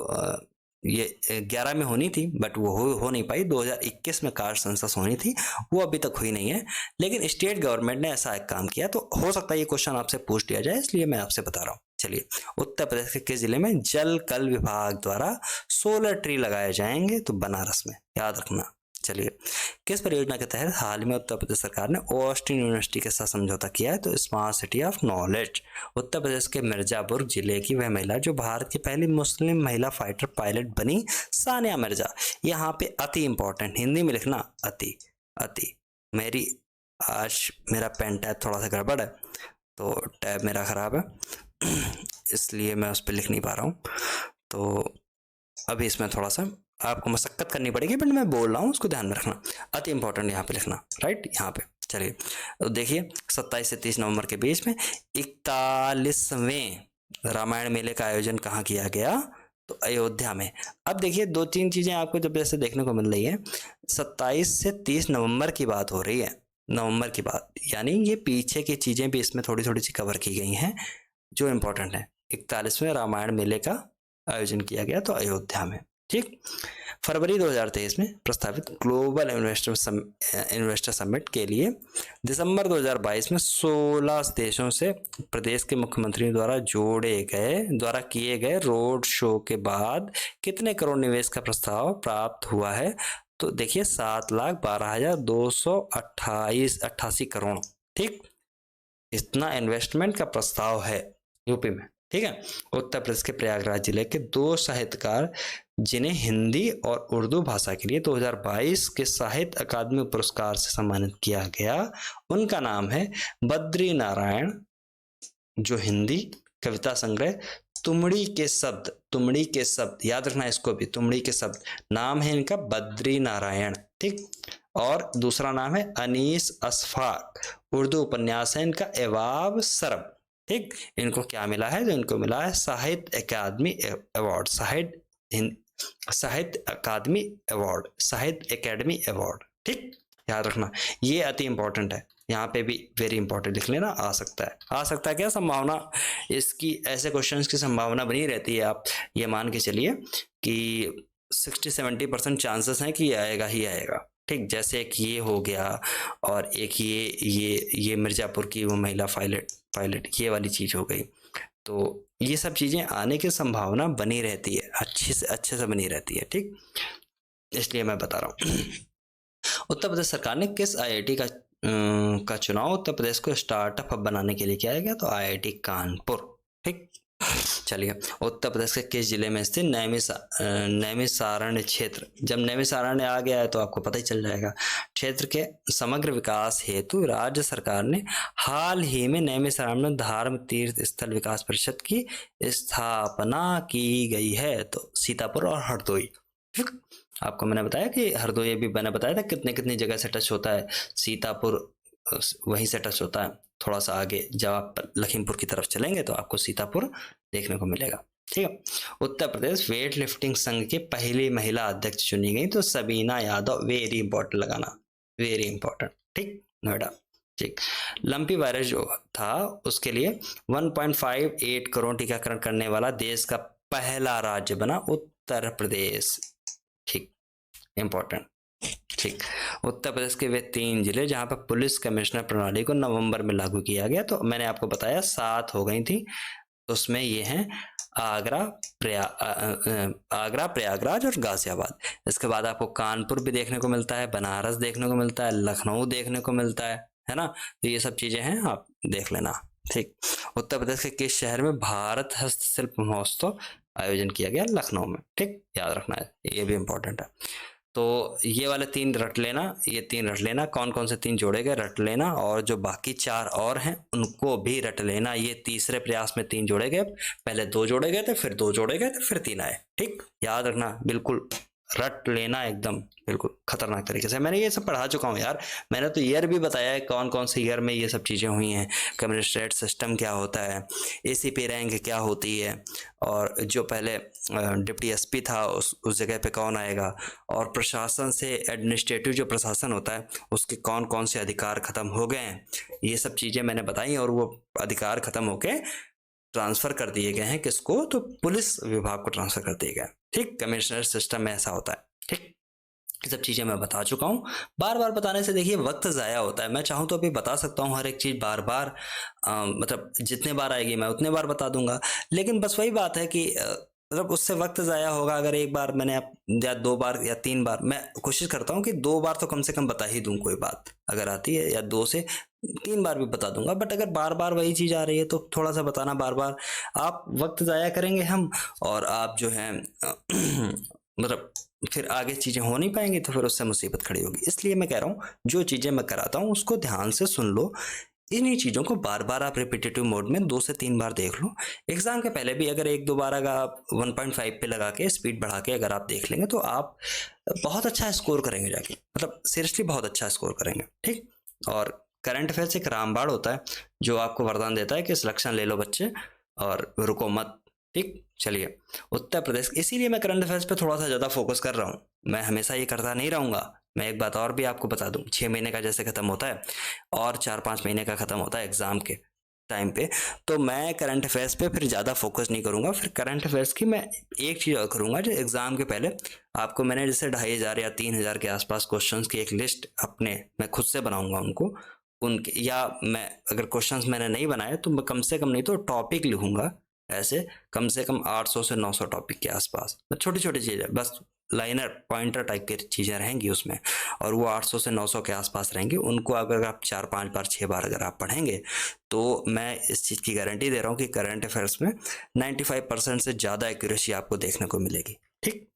ये 11 में होनी थी, बट वो हो नहीं पाई। 2021 में कास्ट सेंसस होनी थी, वो अभी तक हुई नहीं है, लेकिन स्टेट गवर्नमेंट ने ऐसा एक काम किया, तो हो सकता है ये क्वेश्चन आपसे पूछ लिया जाए, इसलिए मैं आपसे बता रहा हूँ। चलिए, उत्तर प्रदेश के किस जिले में जल कल विभाग द्वारा सोलर ट्री लगाए जाएंगे? तो बनारस में, याद रखना, चलिए, किस परियोजना के तहत हाल में उत्तर प्रदेश सरकार ने ऑस्टिन यूनिवर्सिटी के साथ समझौता किया है? तो smart city of knowledge. Uttar Pradesh के मिर्जापुर जिले की वह महिला जो भारत की पहली मुस्लिम महिला फाइटर पायलट बनी, सानिया मिर्जा। यहाँ पे अति इंपॉर्टेंट, हिंदी में लिखना अति अति। मेरी आज मेरा पेन टैब थोड़ा सा गड़बड़ है, तो टैब मेरा ख़राब है इसलिए मैं उस पर लिख नहीं पा रहा हूँ। तो अभी इसमें थोड़ा सा आपको मशक्कत करनी पड़ेगी, बट मैं बोल रहा हूँ, उसको ध्यान में रखना। अति इंपॉर्टेंट यहाँ पे लिखना, राइट, यहाँ पे। चलिए, तो देखिए 27 से 30 नवंबर के बीच में 41वें रामायण मेले का आयोजन कहाँ किया गया? तो अयोध्या में। अब देखिए 2-3 चीज़ें आपको जब जैसे देखने को मिल रही है, 27 से 30 नवंबर की बात हो रही है, नवंबर की बात, यानी ये पीछे की चीज़ें भी इसमें थोड़ी थोड़ी सी कवर की गई हैं जो इम्पोर्टेंट है। 41वें रामायण मेले का आयोजन किया गया तो अयोध्या में, ठीक। फरवरी 2023 में प्रस्तावित ग्लोबल इन्वेस्टर समिट के लिए दिसंबर 2022 में 16 देशों से प्रदेश के मुख्यमंत्रियों द्वारा किए गए रोड शो के बाद कितने करोड़ निवेश का प्रस्ताव प्राप्त हुआ है? तो देखिए 7,12,288 करोड़, ठीक, इतना इन्वेस्टमेंट का प्रस्ताव है यूपी में, ठीक है। उत्तर प्रदेश के प्रयागराज जिले के 2 साहित्यकार जिन्हें हिंदी और उर्दू भाषा के लिए 2022 के साहित्य अकादमी पुरस्कार से सम्मानित किया गया, उनका नाम है बद्री नारायण, जो हिंदी कविता संग्रह तुमड़ी के शब्द याद रखना, इसको भी, तुमड़ी के शब्द, नाम है इनका बद्री नारायण, ठीक। और दूसरा नाम है अनीस अशफाक, उर्दू उपन्यास है इनका एवाब सरब, ठीक। इनको क्या मिला है? तो इनको मिला है साहित्य अकादमी अवार्ड, साहित्य अकादमी अवार्ड, ठीक, याद रखना। ये अति इंपॉर्टेंट है, यहाँ पे भी वेरी इंपॉर्टेंट लिख लेना। आ सकता है क्या संभावना इसकी? ऐसे क्वेश्चंस की संभावना बनी रहती है। आप ये मान के चलिए कि 60-70% चांसेस हैं कि ये आएगा ही आएगा, ठीक। जैसे एक ये हो गया, और एक ये मिर्जापुर की वो महिला पायलट ये वाली चीज हो गई। तो ये सब चीजें आने की संभावना बनी रहती है, अच्छे से बनी रहती है, ठीक, इसलिए मैं बता रहा हूँ। उत्तर प्रदेश सरकार ने किस आईआईटी का चुनाव उत्तर प्रदेश को स्टार्टअप हब बनाने के लिए किया गया? तो आईआईटी कानपुर, ठीक। चलिए, उत्तर प्रदेश के किस जिले में स्थित नैमिषारण्य क्षेत्र? जब नैमिषारण्य आ गया है तो आपको पता ही चल जाएगा। क्षेत्र के समग्र विकास हेतु राज्य सरकार ने हाल ही में नैमिषारण्य धार्म तीर्थ स्थल विकास परिषद की स्थापना की गई है, तो सीतापुर और हरदोई, ठीक। आपको मैंने बताया कि हरदोई भी मैंने बताया था कितनी जगह से टच होता है, सीतापुर वहीं से टच होता है। थोड़ा सा आगे जब आप लखीमपुर की तरफ चलेंगे तो आपको सीतापुर देखने को मिलेगा, ठीक है। उत्तर प्रदेश वेट लिफ्टिंग संघ की पहली महिला अध्यक्ष चुनी गई, तो सबीना यादव, वेरी इंपॉर्टेंट लगाना, वेरी इंपॉर्टेंट, ठीक, नोएडा, ठीक। लंपी वायरस जो था उसके लिए 1.58 करोड़ टीकाकरण करने वाला देश का पहला राज्य बना उत्तर प्रदेश, ठीक, इंपॉर्टेंट, ठीक। उत्तर प्रदेश के वे 3 जिले जहां पर पुलिस कमिश्नर प्रणाली को नवंबर में लागू किया गया, तो मैंने आपको बताया 7 हो गई थी, उसमें ये हैं आगरा, प्रयागराज और गाजियाबाद। इसके बाद आपको कानपुर भी देखने को मिलता है, बनारस देखने को मिलता है, लखनऊ देखने को मिलता है ना। तो ये सब चीजें हैं, आप देख लेना, ठीक। उत्तर प्रदेश के किस शहर में भारत हस्तशिल्प महोत्सव आयोजन किया गया? लखनऊ में, ठीक, याद रखना है, ये भी इंपॉर्टेंट है। तो ये वाले 3 रट लेना, ये 3 रट लेना, कौन कौन से 3 जोड़े गए रट लेना, और जो बाकी 4 और हैं उनको भी रट लेना। ये तीसरे प्रयास में 3 जोड़े गए, पहले 2 जोड़े गए थे, फिर 2 जोड़े गए थे, फिर 3 आए, ठीक, याद रखना, बिल्कुल रट लेना एकदम बिल्कुल खतरनाक तरीके से। मैंने ये सब पढ़ा चुका हूँ यार, मैंने तो ईयर भी बताया है कौन कौन से ईयर में ये सब चीज़ें हुई हैं, कम्युनिस्टेट सिस्टम क्या होता है, एसीपी रैंक क्या होती है, और जो पहले डिप्टी एसपी था उस जगह पे कौन आएगा, और प्रशासन से एडमिनिस्ट्रेटिव जो प्रशासन होता है उसके कौन कौन से अधिकार खत्म हो गए हैं, ये सब चीज़ें मैंने बताई, और वो अधिकार खत्म होके ट्रांसफर कर दिए गए हैं किसको? तो पुलिस विभाग को ट्रांसफर कर दिए गए, ठीक। कमिश्नर सिस्टम में ऐसा होता है, ठीक। ये सब चीज़ें मैं बता चुका हूँ। बार बार बताने से देखिए वक्त ज़ाया होता है। मैं चाहूँ तो अभी बता सकता हूँ हर एक चीज़ बार बार, मतलब जितने बार आएगी मैं उतने बार बता दूंगा, लेकिन बस वही बात है कि मतलब उससे वक्त ज़ाया होगा। अगर एक बार मैंने या 2 बार या 3 बार, मैं कोशिश करता हूँ कि 2 बार तो कम से कम बता ही दूँ कोई बात अगर आती है, या 2 से 3 बार भी बता दूंगा। बट अगर बार बार वही चीज़ आ रही है तो थोड़ा सा बताना बार बार, आप वक्त ज़ाया करेंगे हम, और आप जो है मतलब फिर आगे चीज़ें हो नहीं पाएंगी, तो फिर उससे मुसीबत खड़ी होगी। इसलिए मैं कह रहा हूँ जो चीज़ें मैं कराता हूँ उसको ध्यान से सुन लो। इन्हीं चीज़ों को बार बार आप रिपीटेटिव मोड में 2 से 3 बार देख लो। एग्जाम के पहले भी अगर 1-2 बार अगर आप 1.5 पे लगा के स्पीड बढ़ा के अगर आप देख लेंगे तो आप बहुत अच्छा स्कोर करेंगे जाके, मतलब सीरियसली बहुत अच्छा स्कोर करेंगे। ठीक। और करंट अफेयर्स एक रामबाण होता है जो आपको वरदान देता है कि सिलेक्शन ले लो बच्चे और रुको मत। ठीक। चलिए, उत्तर प्रदेश, इसीलिए मैं करंट अफेयर्स पे थोड़ा सा ज़्यादा फोकस कर रहा हूँ। मैं हमेशा ये करता नहीं रहूँगा। मैं एक बात और भी आपको बता दूं, 6 महीने का जैसे खत्म होता है और 4-5 महीने का खत्म होता है एग्जाम के टाइम पे, तो मैं करंट अफेयर्स पे फिर ज़्यादा फोकस नहीं करूंगा। फिर करंट अफेयर्स की मैं एक चीज़ और करूंगा, जो एग्जाम के पहले आपको मैंने जैसे 2,500 या 3,000 के आसपास क्वेश्चंस की एक लिस्ट अपने मैं खुद से बनाऊंगा उनको, उनके, या मैं अगर क्वेश्चंस मैंने नहीं बनाए तो मैं कम से कम नहीं तो टॉपिक लिखूंगा ऐसे, कम से कम 800 से 900 टॉपिक के आसपास, छोटी छोटी चीज़ें बस, लाइनर पॉइंटर टाइप की चीज़ें रहेंगी उसमें, और वो 800 से 900 के आसपास रहेंगी। उनको अगर आप 4-5 बार 6 बार अगर आप पढ़ेंगे तो मैं इस चीज़ की गारंटी दे रहा हूँ कि करंट अफेयर्स में 95% से ज़्यादा एक्यूरेसी आपको देखने को मिलेगी। ठीक।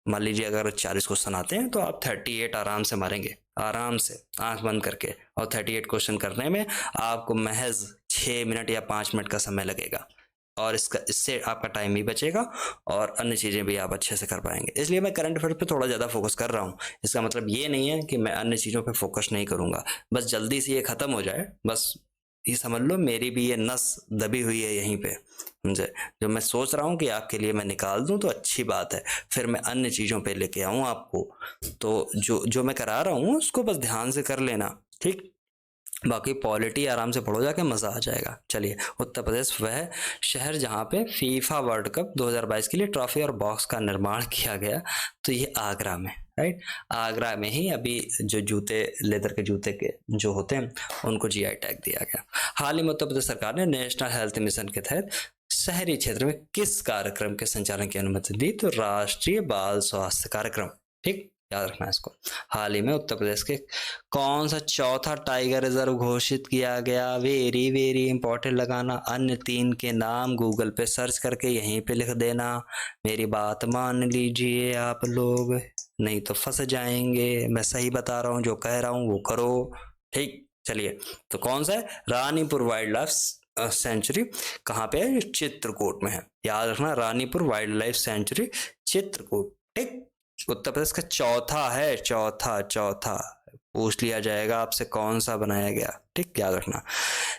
मान लीजिए अगर 40 क्वेश्चन आते हैं तो आप 38 आराम से मारेंगे, आराम से आंख बंद करके, और 38 क्वेश्चन करने में आपको महज 6 मिनट या 5 मिनट का समय लगेगा, और इससे आपका टाइम भी बचेगा और अन्य चीज़ें भी आप अच्छे से कर पाएंगे। इसलिए मैं करंट अफेयर पे थोड़ा ज़्यादा फोकस कर रहा हूँ। इसका मतलब ये नहीं है कि मैं अन्य चीज़ों पे फोकस नहीं करूँगा, बस जल्दी से ये ख़त्म हो जाए, बस ये समझ लो मेरी भी ये नस दबी हुई है यहीं पे, समझे। जो मैं सोच रहा हूँ कि आपके लिए मैं निकाल दूँ तो अच्छी बात है, फिर मैं अन्य चीज़ों पे लेके आऊँ आपको। तो जो जो मैं करा रहा हूँ उसको बस ध्यान से कर लेना। ठीक। बाकी पॉलिटी आराम से पढ़ो जाके, मज़ा आ जाएगा। चलिए, उत्तर प्रदेश वह शहर जहाँ पे फीफा वर्ल्ड कप 2022 के लिए ट्रॉफी और बॉक्स का निर्माण किया गया, तो ये आगरा में, राइट। आगरा में ही अभी जो जूते, लेदर के जूते के जो होते हैं उनको जीआई टैग दिया गया। हाल ही में उत्तर प्रदेश सरकार ने नेशनल हेल्थ मिशन के तहत शहरी क्षेत्र में किस कार्यक्रम के संचालन की अनुमति दी, तो राष्ट्रीय बाल स्वास्थ्य कार्यक्रम। ठीक, याद रखना है इसको। हाल ही में उत्तर प्रदेश के कौन सा चौथा टाइगर रिजर्व घोषित किया गया, वेरी वेरी इंपॉर्टेंट लगाना। अन्य 3 के नाम गूगल पे सर्च करके यहीं पे लिख देना। मेरी बात मान लीजिए आप लोग, नहीं तो फंस जाएंगे। मैं सही बता रहा हूँ, जो कह रहा हूँ वो करो। ठीक। चलिए, तो कौन सा है, रानीपुर वाइल्ड लाइफ सेंचुरी कहाँ पे है, चित्रकूट में है। याद रखना, Ranipur wild life sanctuary Chitrakoot. ठीक। उत्तर प्रदेश का चौथा है, चौथा चौथा पूछ लिया जाएगा आपसे कौन सा बनाया गया। ठीक, याद रखना।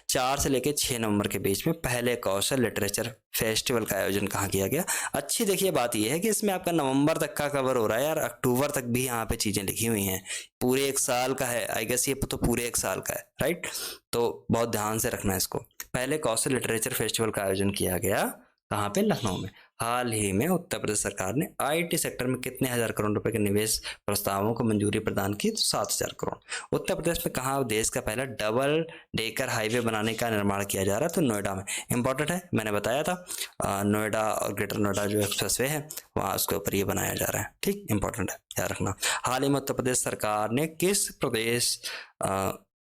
4 से लेके 6 नवंबर के बीच में पहले कौशल लिटरेचर फेस्टिवल का आयोजन कहाँ किया गया। अच्छी देखिए बात यह है कि इसमें आपका नवंबर तक का कवर हो रहा है यार, अक्टूबर तक भी यहाँ पे चीजें लिखी हुई हैं। पूरे 1 साल का है, आई गेस ये तो पूरे 1 साल का है, राइट। तो बहुत ध्यान से रखना है इसको। पहले कौशल लिटरेचर फेस्टिवल का आयोजन किया गया कहाँ पे, लखनऊ में। हाल ही में उत्तर प्रदेश सरकार ने आईटी सेक्टर में कितने हजार करोड़ रुपए के निवेश प्रस्तावों को मंजूरी प्रदान की, तो 7,000 करोड़। उत्तर प्रदेश में कहाँ देश का पहला डबल डेकर हाईवे बनाने का निर्माण किया जा रहा है, तो नोएडा में। इंपॉर्टेंट है, मैंने बताया था नोएडा और ग्रेटर नोएडा जो एक्सप्रेसवे है वहाँ उसके ऊपर ये बनाया जा रहा है। ठीक, इंपॉर्टेंट है, याद रखना। हाल ही में उत्तर प्रदेश सरकार ने किस प्रदेश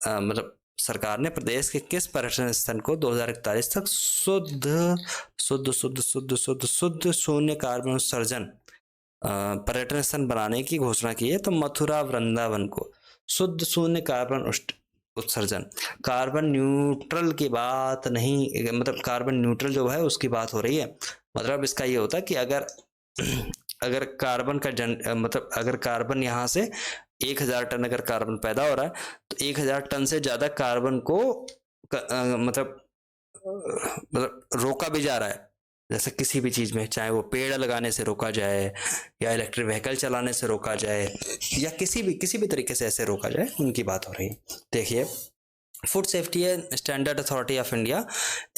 मतलब सरकार ने प्रदेश के किस पर्यटन स्थल को 2041 तक शुद्ध शुद्ध शुद्ध शुद्ध शुद्ध शुद्ध शून्य कार्बन उत्सर्जन पर्यटन स्थल बनाने की घोषणा की है, तो मथुरा वृंदावन को शुद्ध शून्य कार्बन उत्सर्जन, कार्बन न्यूट्रल की बात नहीं, मतलब कार्बन न्यूट्रल जो है उसकी बात हो रही है। मतलब इसका ये होता है कि अगर अगर कार्बन का मतलब अगर कार्बन यहाँ से 1,000 टन अगर कार्बन पैदा हो रहा है तो 1,000 टन से ज्यादा कार्बन को मतलब रोका भी जा रहा है। जैसे किसी भी चीज में, चाहे वो पेड़ लगाने से रोका जाए या इलेक्ट्रिक व्हीकल चलाने से रोका जाए या किसी भी तरीके से ऐसे रोका जाए, उनकी बात हो रही है। देखिए, food safety standard authority of India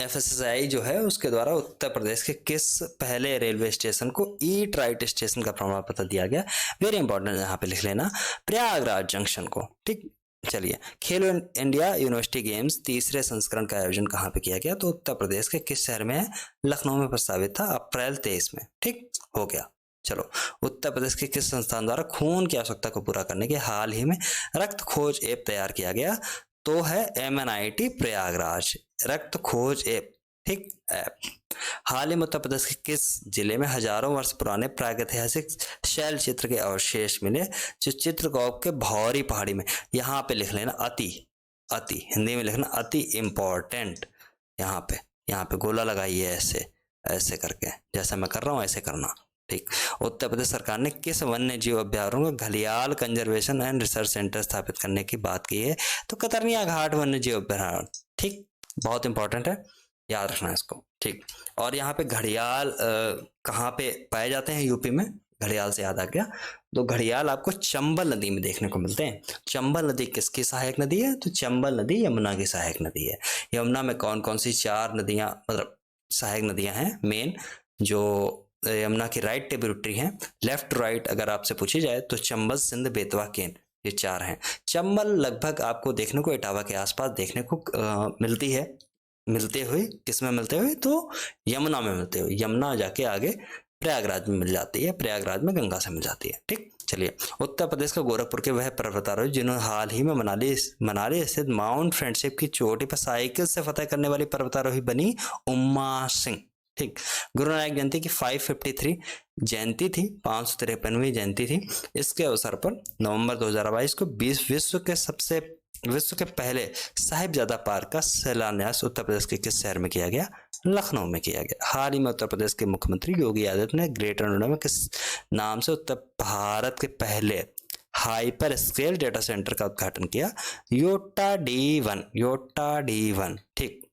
FSSI जो है उसके द्वारा उत्तर प्रदेश के किस पहले रेलवे स्टेशन को ईट राइट स्टेशन का प्रमाण पत्र दिया गया। वेरी इंपॉर्टेंट, यहाँ पे लिख लेना प्रयागराज जंक्शन को। ठीक, चलिए, खेलो इंडिया यूनिवर्सिटी गेम्स तीसरे संस्करण का आयोजन कहाँ पे किया गया? तो उत्तर प्रदेश के किस शहर में है? लखनऊ में प्रस्तावित था अप्रैल 23 में। ठीक हो गया। चलो, उत्तर प्रदेश के किस संस्थान द्वारा खून की आवश्यकता को पूरा करने के हाल ही में रक्त खोज ऐप तैयार किया गया? तो है MNIT प्रयागराज रक्त खोज ऐप। ठीक, ऐप हाल ही में उत्तर प्रदेश के किस जिले में हजारों वर्ष पुराने प्रागैतिहासिक शैल चित्र के अवशेष मिले? जो चित्रकूट के भौरी पहाड़ी में, यहाँ पे लिख लेना अति, अति हिंदी में लिखना अति इम्पोर्टेंट। यहाँ पे गोला लगाइए ऐसे ऐसे करके, जैसा मैं कर रहा हूँ ऐसे करना। ठीक, उत्तर प्रदेश सरकार ने किस वन्य जीव अभ्यारण्य को घड़ियाल कंजर्वेशन एंड रिसर्च सेंटर स्थापित करने की बात की है? तो कतरनिया घाट वन्य जीव अभ्यारण्य। ठीक, बहुत इंपॉर्टेंट है, याद रखना इसको। ठीक, और यहाँ पे घड़ियाल कहाँ पे पाए जाते हैं? यूपी में। घड़ियाल से याद आ गया, तो घड़ियाल आपको चंबल नदी में देखने को मिलते हैं। चंबल नदी किसकी सहायक नदी है? तो चंबल नदी यमुना की सहायक नदी है। यमुना में कौन कौन सी 4 नदियां मतलब सहायक नदियां हैं मेन? जो यमुना की राइट ट्रिब्यूटरी हैं, लेफ्ट राइट अगर आपसे पूछी जाए तो चंबल, सिंध, बेतवा, केन, ये 4 हैं। चंबल लगभग आपको देखने को इटावा के आसपास देखने को मिलती है। मिलते हुए किस में मिलते हुए? तो यमुना में मिलते हुए। यमुना जाके आगे प्रयागराज में मिल जाती है, प्रयागराज में गंगा से मिल जाती है। ठीक, चलिए, उत्तर प्रदेश का गोरखपुर के वह पर्वतारोही जिन्होंने हाल ही में मनाली स्थित माउंट फ्रेंडशिप की चोटी पर साइकिल से फतह करने वाली पर्वतारोही बनी उमा सिंह। ठीक, गुरु नानक जयंती की 553 जयंती थी, 553वीं जयंती थी। इसके अवसर पर नवंबर 2022 को विश्व के पहले साहिबजादा पार्क का शिलान्यास उत्तर प्रदेश के किस शहर में किया गया? लखनऊ में किया गया। हाल ही में उत्तर प्रदेश के मुख्यमंत्री योगी आदित्यनाथ ने ग्रेटर नोएडा में किस नाम से उत्तर भारत के पहले हाइपर स्केल डेटा सेंटर का उद्घाटन किया? Yotta D1। ठीक,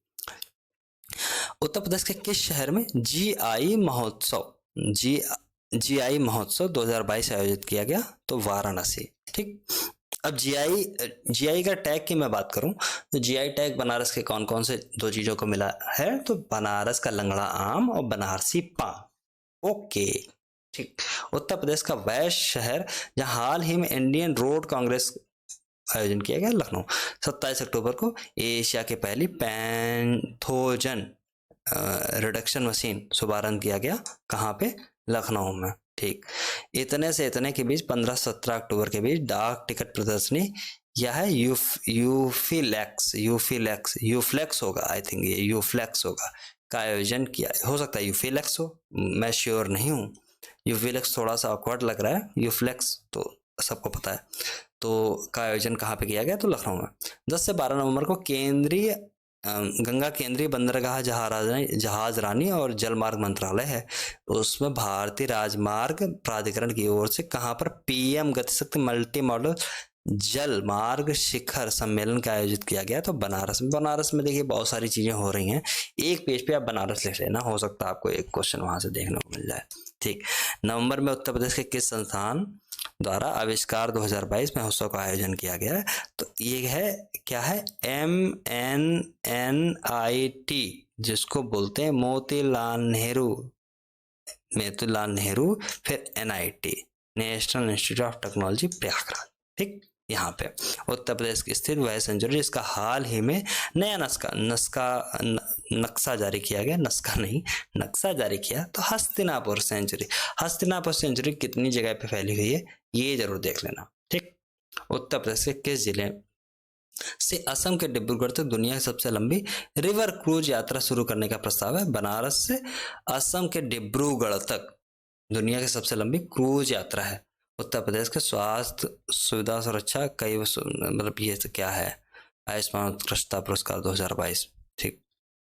उत्तर प्रदेश के किस शहर में GI महोत्सव 2022 आयोजित किया गया? तो वाराणसी। ठीक, अब GI का टैग की मैं बात करूं तो GI टैग बनारस के कौन कौन से 2 चीजों को मिला है? तो बनारस का लंगड़ा आम और बनारसी पान। ओके, ठीक, उत्तर प्रदेश का वह शहर जहां हाल ही में इंडियन रोड कांग्रेस आयोजन किया गया? लखनऊ। 27 अक्टूबर को एशिया की पहली पैथोजन रिडक्शन मशीन शुभारंभ किया गया। कहाँ पे? लखनऊ में। ठीक, इतने से इतने के बीच 15-17 अक्टूबर के बीच डाक टिकट प्रदर्शनी यह है यूफ्लेक्स होगा, आई थिंक ये यूफ्लेक्स होगा का आयोजन किया। हो सकता है यूफिलेक्स हो, मैं श्योर नहीं हूँ। यूफिलेक्स थोड़ा सा ऑकवर्ड लग रहा है, यूफ्लेक्स तो सबको पता है। तो का आयोजन कहाँ पे किया गया? तो लखनऊ में। 10 से 12 नवंबर को गंगा केंद्रीय बंदरगाह जहाज रानी और जलमार्ग मंत्रालय है, उसमें भारतीय राजमार्ग प्राधिकरण की ओर से कहाँ पर PM गतिशक्ति मल्टी मॉडल जल मार्ग शिखर सम्मेलन का आयोजित किया गया? तो बनारस में। बनारस में देखिए बहुत सारी चीजें हो रही हैं, एक पेज पे आप बनारस लिख लेना, हो सकता है आपको एक क्वेश्चन वहां से देखने को मिल जाए। ठीक, नवंबर में उत्तर प्रदेश के किस संस्थान द्वारा आविष्कार 2022 महोत्सव का आयोजन किया गया है? तो ये है क्या है? MNNIT, जिसको बोलते हैं मोतीलाल नेहरू, फिर NIT, national institute of technology Prayagraj. ठीक, यहाँ पे उत्तर प्रदेश की स्थित वह सेंचुरी जिसका हाल ही में नया नक्शा जारी किया गया, नक्शा जारी किया, तो हस्तिनापुर सेंचुरी कितनी जगह पे फैली हुई है ये जरूर देख लेना। ठीक, उत्तर प्रदेश के किस जिले से असम के डिब्रूगढ़ तक दुनिया की सबसे लंबी रिवर क्रूज यात्रा शुरू करने का प्रस्ताव है? बनारस से असम के डिब्रूगढ़ तक दुनिया की सबसे लंबी क्रूज यात्रा है। उत्तर प्रदेश के स्वास्थ्य सुविधा सुरक्षा कई मतलब ये क्या है? आयुष्मान उत्कृष्टता पुरस्कार 2022। ठीक,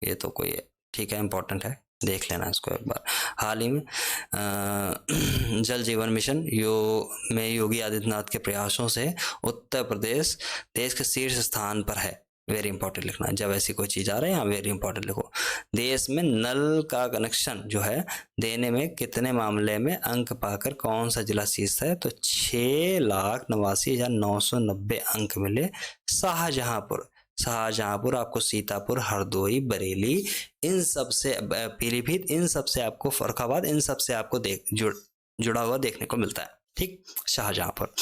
ये तो कोई ठीक है, इंपॉर्टेंट है, देख लेना इसको एक बार। हाल ही में जल जीवन मिशन में योगी आदित्यनाथ के प्रयासों से उत्तर प्रदेश देश के शीर्ष स्थान पर है। वेरी इंपॉर्टेंट लिखना है, जब ऐसी कोई चीज आ रही है यहाँ वेरी इंपॉर्टेंट लिखो। देश में नल का कनेक्शन जो है देने में कितने मामले में अंक पाकर कौन सा जिला शीर्ष है? तो 6,89,990 अंक मिले शाहजहांपुर आपको, सीतापुर, हरदोई, बरेली, इन सब से पीलीभीत, इन सब से आपको फर्रुखाबाद, इन सब से आपको जुड़ा हुआ देखने को मिलता है। ठीक, शाहजहांपुर।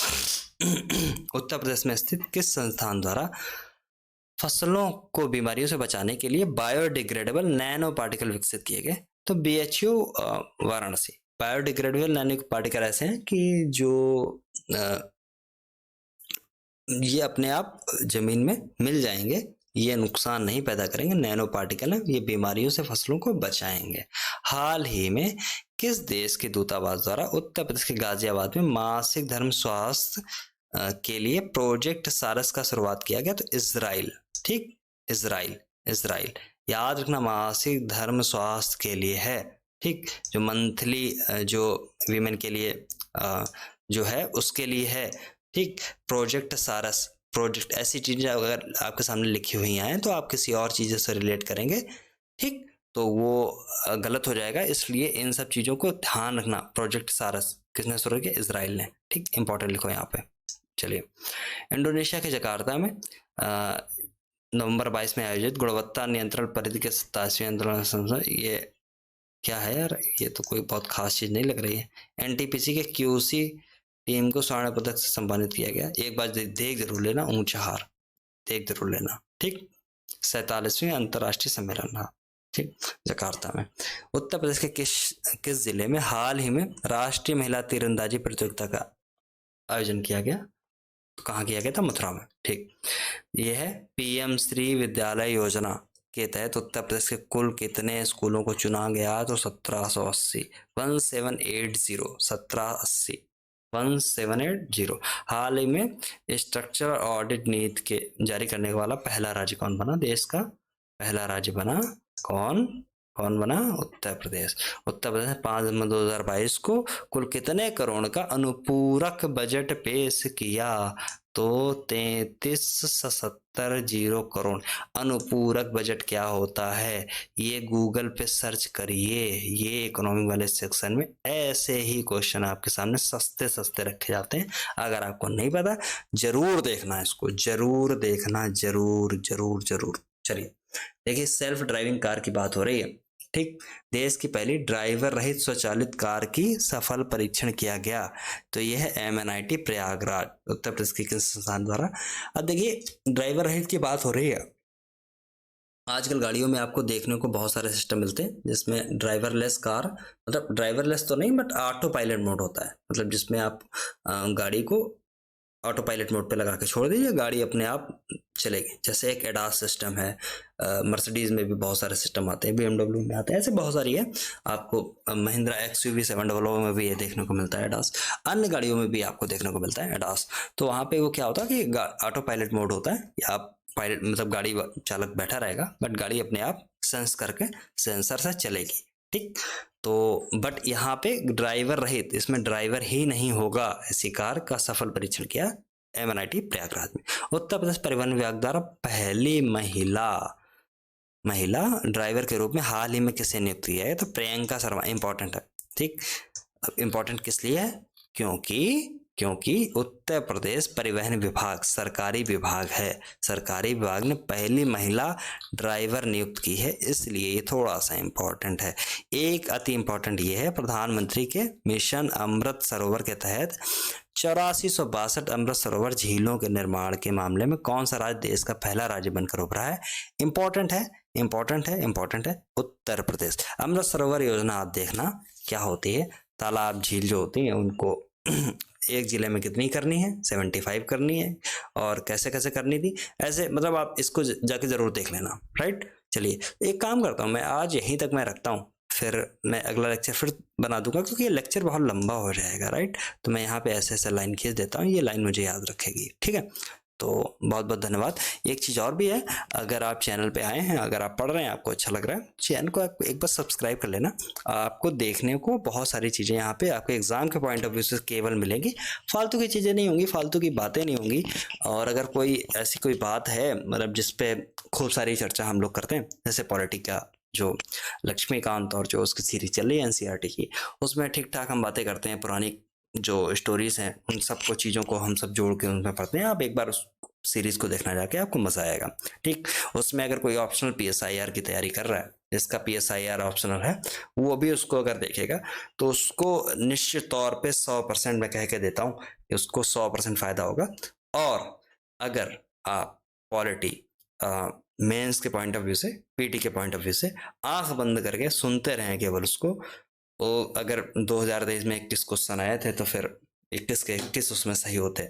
उत्तर प्रदेश में स्थित किस संस्थान द्वारा फसलों को बीमारियों से बचाने के लिए बायोडिग्रेडेबल नैनो पार्टिकल विकसित किए गए? तो BHU Varanasi. Biodegradable nano particle ऐसे हैं कि जो ये अपने आप जमीन में मिल जाएंगे, ये नुकसान नहीं पैदा करेंगे, नैनो पार्टिकल है, ये बीमारियों से फसलों को बचाएंगे। हाल ही में किस देश के दूतावास द्वारा उत्तर प्रदेश के गाजियाबाद में मासिक धर्म स्वास्थ्य के लिए प्रोजेक्ट सारस का शुरुआत किया गया? तो इजराइल। ठीक, इजराइल, इजराइल। याद रखना, मासिक धर्म स्वास्थ्य के लिए है। ठीक, जो मंथली जो वीमेन के लिए जो है उसके लिए है। ठीक, प्रोजेक्ट सारस, प्रोजेक्ट, ऐसी चीजें अगर आपके सामने लिखी हुई हैं तो आप किसी और चीज़ से रिलेट करेंगे, ठीक, तो वो गलत हो जाएगा। इसलिए इन सब चीज़ों को ध्यान रखना। प्रोजेक्ट सारस किसने शुरू किया? इजराइल ने। ठीक, इंपॉर्टेंट लिखो यहाँ पे। चलिए, इंडोनेशिया के जकार्ता में नवंबर 22 में आयोजित गुणवत्ता नियंत्रण परिधि के 87वें अंतर्राष्ट्रीय, ये क्या है यार? ये तो कोई बहुत खास चीज नहीं लग रही है। एनटीपीसी के क्यूसी टीम को स्वर्ण पदक से सम्मानित किया गया। एक बार देख जरूर लेना, ऊंचा हार देख जरूर लेना। ठीक, 47वें अंतर्राष्ट्रीय सम्मेलन रहा। ठीक, जकार्ता में। उत्तर प्रदेश के किस जिले में हाल ही में राष्ट्रीय महिला तीरंदाजी प्रतियोगिता का आयोजन किया गया? तो कहाँ किया गया था? मथुरा में। ठीक, यह है पीएम श्री विद्यालय योजना के तहत उत्तर प्रदेश के कुल कितने स्कूलों को चुना गया? तो 1780, 1780, 1780। हाल ही में स्ट्रक्चरल ऑडिट नीति के जारी करने वाला पहला राज्य कौन बना? देश का पहला राज्य बना कौन बना? उत्तर प्रदेश। उत्तर प्रदेश ने 5 दिसंबर 2022 को कुल कितने करोड़ का अनुपूरक बजट पेश किया? तो 33,77 करोड़। अनुपूरक बजट क्या होता है? ये गूगल पे सर्च करिए, ये इकोनॉमिक वाले सेक्शन में ऐसे ही क्वेश्चन आपके सामने सस्ते सस्ते रखे जाते हैं। अगर आपको नहीं पता, जरूर देखना इसको, जरूर देखना, जरूर जरूर जरूर। चलिए देखिए, सेल्फ ड्राइविंग कार की बात हो रही है। ठीक, देश की पहली ड्राइवर रहित स्वचालित कार की सफल परीक्षण किया गया। तो यह है MNIT प्रयागराज, उत्तर प्रदेश के किस संस्थान द्वारा? अब देखिए, ड्राइवर रहित की बात हो रही है। आजकल गाड़ियों में आपको देखने को बहुत सारे सिस्टम मिलते हैं जिसमें ड्राइवरलेस कार, मतलब ड्राइवरलेस तो नहीं बट ऑटो पायलट मोड होता है, मतलब जिसमें आप गाड़ी को ऑटो पायलट मोड पे लगा के छोड़ दीजिए, गाड़ी अपने आप चलेगी। जैसे एक एडास सिस्टम है, मर्सिडीज में भी बहुत सारे सिस्टम आते हैं, BMW में आते हैं, ऐसे बहुत सारी है। आपको महिंद्रा XUV 700 में भी ये देखने को मिलता है एडास। अन्य गाड़ियों में भी आपको देखने को मिलता है एडास। तो वहाँ पे वो क्या होता है कि ऑटो पायलट मोड होता है, या आप पायलट मतलब गाड़ी चालक बैठा रहेगा बट गाड़ी अपने आप सेंस करके सेंसर से चलेगी। ठीक, तो बट यहाँ पे ड्राइवर रहित, इसमें ड्राइवर ही नहीं होगा, ऐसी कार का सफल परीक्षण किया MNIT प्रयागराज में। उत्तर प्रदेश परिवहन विभाग द्वारा पहली महिला ड्राइवर के रूप में हाल ही में किसे नियुक्त किया है? तो प्रियंका शर्मा। इंपॉर्टेंट है। ठीक, इंपॉर्टेंट किस लिए है? क्योंकि उत्तर प्रदेश परिवहन विभाग सरकारी विभाग है, सरकारी विभाग ने पहली महिला ड्राइवर नियुक्त की है, इसलिए ये थोड़ा सा इम्पोर्टेंट है। एक अति इम्पोर्टेंट ये है, प्रधानमंत्री के मिशन अमृत सरोवर के तहत 8462 अमृत सरोवर झीलों के निर्माण के मामले में कौन सा राज्य देश का पहला राज्य बनकर उभरा है? इंपॉर्टेंट है, उत्तर प्रदेश। अमृत सरोवर योजना आप देखना क्या होती है, तालाब झील जो होती है उनको एक जिले में कितनी करनी है? 75 करनी है। और कैसे कैसे करनी थी, ऐसे मतलब आप इसको जाके जरूर देख लेना। राइट, चलिए एक काम करता हूँ, मैं आज यहीं तक मैं रखता हूँ, फिर मैं अगला लेक्चर फिर बना दूंगा क्योंकि ये लेक्चर बहुत लंबा हो जाएगा। राइट, तो मैं यहाँ पे ऐसे ऐसे लाइन खींच देता हूँ, ये लाइन मुझे याद रखेगी। ठीक है, तो बहुत बहुत धन्यवाद। एक चीज़ और भी है, अगर आप चैनल पे आए हैं, अगर आप पढ़ रहे हैं, आपको अच्छा लग रहा है, चैनल को आप एक बार सब्सक्राइब कर लेना। आपको देखने को बहुत सारी चीज़ें यहाँ पे आपके एग्जाम के पॉइंट ऑफ व्यू से केवल मिलेंगी, फालतू की चीज़ें नहीं होंगी, फालतू की बातें नहीं होंगी। और अगर कोई ऐसी कोई बात है मतलब जिसपे खूब सारी चर्चा हम लोग करते हैं, जैसे पॉलिटिक्स का जो लक्ष्मीकांत और जो उसकी सीरीज चल रही है NCERT की, उसमें ठीक ठाक हम बातें करते हैं, पुरानी जो स्टोरीज हैं उन सबको चीज़ों को हम सब जोड़ के उनमें पढ़ते हैं। आप एक बार उस सीरीज को देखना जाके, आपको मज़ा आएगा। ठीक, उसमें अगर कोई ऑप्शनल पीएसआईआर की तैयारी कर रहा है, जिसका पीएसआईआर ऑप्शनल है, वो भी उसको अगर देखेगा तो उसको निश्चित तौर पे 100% मैं कह के देता हूँ कि उसको 100% फायदा होगा। और अगर आप पॉलिटी मेंस के पॉइंट ऑफ व्यू से, पीटी के पॉइंट ऑफ व्यू से आंख बंद करके सुनते रहें केवल उसको, तो अगर 2023 में 21 क्वेश्चन आए थे तो फिर 21 के 21 उसमें सही होते।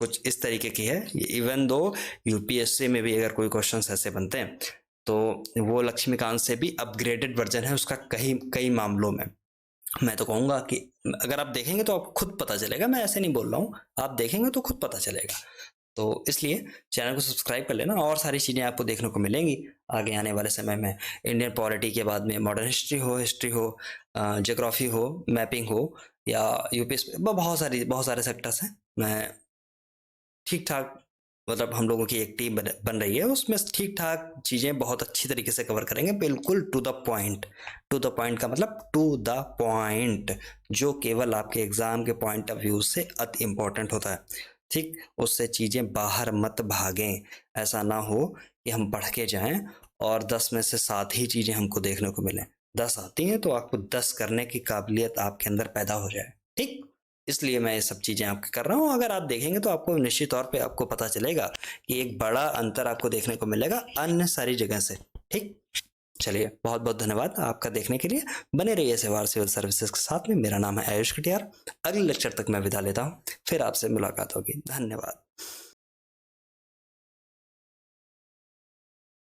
कुछ इस तरीके की है। इवन दो यूपीएससी में भी अगर कोई क्वेश्चन ऐसे बनते हैं तो वो लक्ष्मीकांत से भी अपग्रेडेड वर्जन है उसका कई कई मामलों में। मैं तो कहूँगा कि अगर आप देखेंगे तो आपको खुद पता चलेगा, मैं ऐसे नहीं बोल रहा हूँ, आप देखेंगे तो खुद पता चलेगा। तो इसलिए चैनल को सब्सक्राइब कर लेना, और सारी चीज़ें आपको देखने को मिलेंगी आगे आने वाले समय में। इंडियन पॉलिटी के बाद में मॉडर्न हिस्ट्री हो, ज्योग्राफी हो, मैपिंग हो, या यूपीएस, बहुत सारे सेक्टर्स हैं। मैं ठीक ठाक, मतलब हम लोगों की एक टीम बन रही है, उसमें ठीक ठाक चीज़ें बहुत अच्छी तरीके से कवर करेंगे, बिल्कुल to the point. To the point का मतलब टू द पॉइंट, जो केवल आपके एग्जाम के पॉइंट ऑफ व्यू से अति इम्पोर्टेंट होता है। ठीक, उससे चीज़ें बाहर मत भागें। ऐसा ना हो कि हम पढ़ के जाएं और 10 में से 7 ही चीज़ें हमको देखने को मिलें। 10 आती हैं तो आपको 10 करने की काबिलियत आपके अंदर पैदा हो जाए। ठीक, इसलिए मैं ये सब चीज़ें आपके कर रहा हूँ। अगर आप देखेंगे तो आपको निश्चित तौर पे आपको पता चलेगा कि एक बड़ा अंतर आपको देखने को मिलेगा अन्य सारी जगह से। ठीक, चलिए, बहुत बहुत धन्यवाद आपका देखने के लिए। बने रहिए सेवार सिविल सर्विसेज के साथ में। मेरा नाम है आयुष कटियार। अगले लेक्चर तक मैं विदा लेता हूँ, फिर आपसे मुलाकात होगी। धन्यवाद।